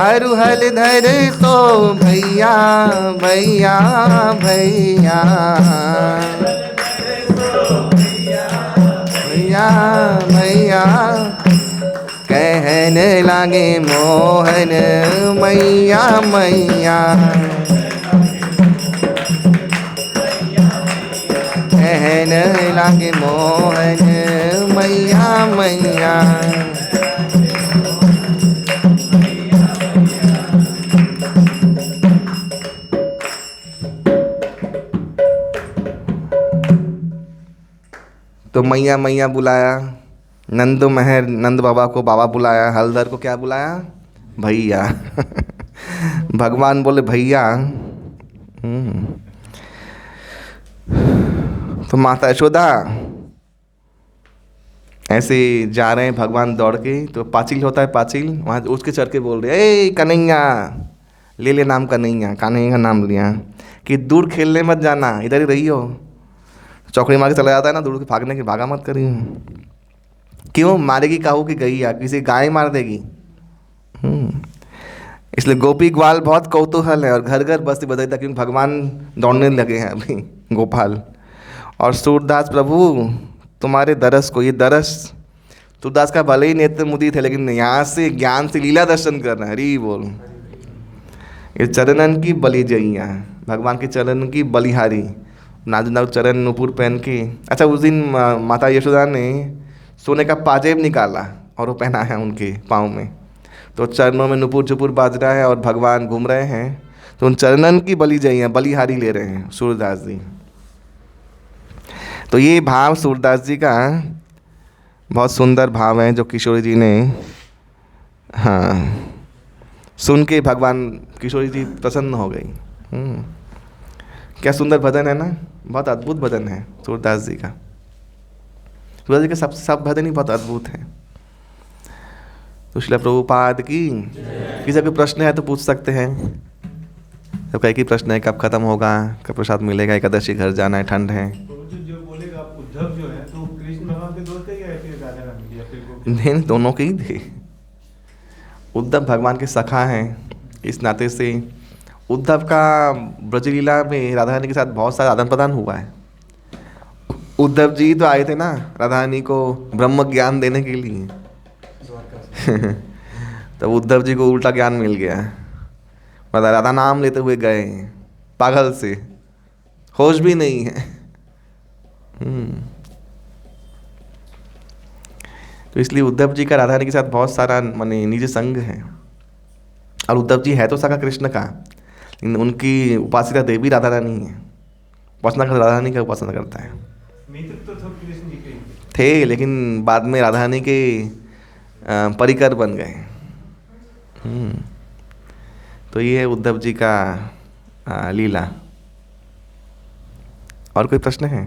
अरुहल धर सो भैया भैया भैया, भैया भैया। कहने लगे मोहन मैया मैया, कहने लगे मोहन मैया मैया। तो मैया मैया बुलाया, नंद महर नंद बाबा को बाबा बुलाया, हलधर को क्या बुलाया भैया। भगवान बोले भैया तो माता यशोदा ऐसे जा रहे हैं भगवान दौड़ के, तो पाचिल होता है, पाचिल वहाँ उसके चढ़ के बोल रहे, ए कन्हैया, ले ले नाम कन्हैया, कन्हैया का नाम लिया कि दूर खेलने मत जाना, इधर ही रही हो। चौकड़ी मार के चला जाता है ना, दूर के भागने की, भागा मत करियो। क्यों मारेगी, काहू की गई या किसी गाय मार देगी। इसलिए गोपी ग्वाल बहुत कौतूहल है और घर घर बस्ती बदलता था, क्योंकि भगवान दौड़ने लगे हैं अभी गोपाल। और सूरदास प्रभु तुम्हारे दरस को, ये दरस सूरदास का भले ही नेत्र मुदी थे, लेकिन यहाँ से ज्ञान से लीला दर्शन कर रहे हैं। हरी बोल। ये चरणन की बलि जइया, भगवान के चरण की बलिहारी, नाजु नाजु चरण नुपुर पहन के। अच्छा, उस दिन माता यशोदा ने सोने का पाजेब निकाला और वो पहनाया उनके पाँव में, तो चरणों में नुपुर झुपुर बाज रहा है और भगवान घूम रहे हैं, तो उन चरणन की बलि जइया, बलिहारी ले रहे हैं सूरदास जी। तो ये भाव सूरदास जी का बहुत सुंदर भाव है, जो किशोरी जी ने सुन के भगवान किशोरी जी प्रसन्न हो गई। क्या सुंदर भजन है ना, बहुत अद्भुत भजन है सूरदास जी का। सूरदास जी के सब भजन ही बहुत अद्भुत हैं। तो श्रील प्रभुपाद की, किसी कोई प्रश्न है तो पूछ सकते हैं। सब कई प्रश्न है, कब खत्म होगा, कब प्रसाद मिलेगा, एकादशी घर जाना है, ठंड है। जो बोलेगा उद्धव जो है, तो कृष्ण भगवान के दोस्त है या फिर राधा रानी, या फिर नहीं, दोनों के ही थे। उद्धव भगवान के सखा हैं, इस नाते से उद्धव का ब्रजलीला में राधा रानी के साथ बहुत सारा आदान प्रदान हुआ है। उद्धव जी तो आए थे ना राधा रानी को ब्रह्म ज्ञान देने के लिए तो उद्धव जी को उल्टा ज्ञान मिल गया, मतलब राधा नाम लेते हुए गए पागल से, होश भी नहीं है। तो इसलिए उद्धव जी का राधा रानी के साथ बहुत सारा माने निजी संग है। और उद्धव जी है तो सखा कृष्ण का, लेकिन उनकी उपासिका देवी राधा रानी है, उपासना कर राधा रानी का उपासना करता है। मित्र तो कृष्ण जी के थे, लेकिन बाद में राधा रानी के परिकर बन गए। तो ये है उद्धव जी का लीला। और कोई प्रश्न है?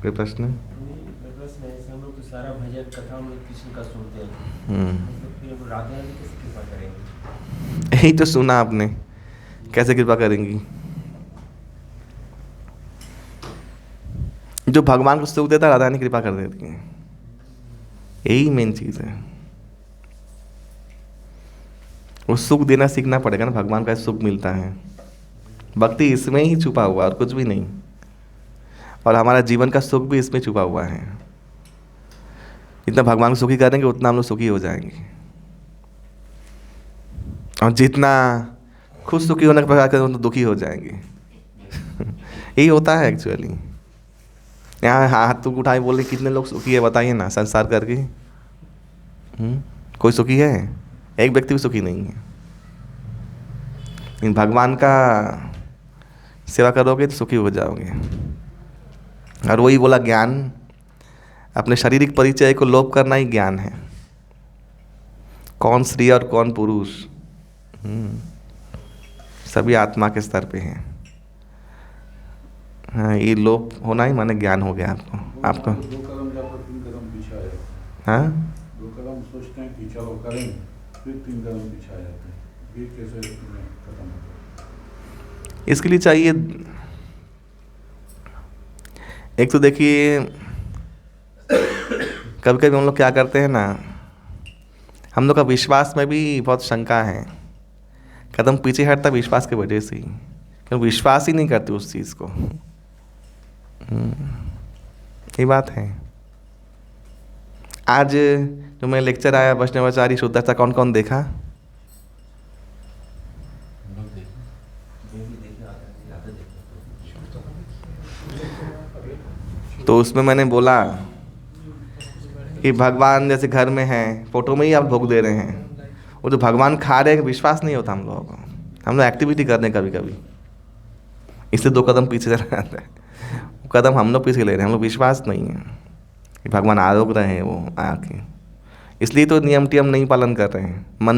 कोई प्रश्न? हम लोग तो सारा भजन कथा हम लोग कृष्ण का सुनते हैं, फिर राधा रानी कैसे कृपा करेंगे? यही तो सुना आपने, कैसे कृपा करेंगी। जो भगवान को सुख देता है राधा रानी कृपा कर देती है, यही मेन चीज है। वो सुख देना सीखना पड़ेगा ना, भगवान का सुख मिलता है, भक्ति इसमें ही छुपा हुआ और कुछ भी नहीं। और हमारा जीवन का सुख भी इसमें छुपा हुआ है। जितना भगवान को सुखी करेंगे उतना हम लोग सुखी हो जाएंगे, और जितना खुद सुखी होने का प्रयास करेंगे उतना दुखी हो जाएंगे यही होता है एक्चुअली। यहाँ हाथ तो उठाए बोले कितने लोग सुखी है बताइए ना संसार करके। कोई सुखी है? एक व्यक्ति भी सुखी नहीं है। लेकिन भगवान का सेवा करोगे तो सुखी हो जाओगे। और वही बोला ज्ञान, अपने शारीरिक परिचय को लोप करना ही ज्ञान है। कौन स्त्री और कौन पुरुष, सभी आत्मा के स्तर पे हैं। हाँ, ये लोप होना ही माने ज्ञान हो गया आपको। दो कदम जाकर 3 कदम पीछे आ जाते हैं। हाँ, 2 कदम सोचते हैं कि चलो करें, फिर 3 कदम पीछे आ जाते हैं। ये कैसे खत्म होता है? इसके लिए चाहिए, एक तो देखिए कभी कभी हम लोग क्या करते हैं ना, हम लोग का विश्वास में भी बहुत शंका है, कदम पीछे हटता विश्वास की वजह से ही, क्योंकि विश्वास ही नहीं करते उस चीज़ को। ये बात है। आज जो मैं लेक्चर आया वैष्णवाचार्य शुद्धाचार्य, कौन कौन देखा? तो उसमें मैंने बोला कि भगवान जैसे घर में हैं, फोटो में ही आप भोग दे रहे हैं, वो जो भगवान खा रहे हैं विश्वास नहीं होता हम लोगों को। हम लोग एक्टिविटी करते हैं कभी कभी, इससे 2 कदम पीछे चला जाता है। वो कदम हम लोग पीछे ले रहे हैं, हम लोग विश्वास नहीं है कि भगवान आरोग रहे हैं वो आके, इसलिए तो नियम टियम नहीं पालन कर रहे हैं। मन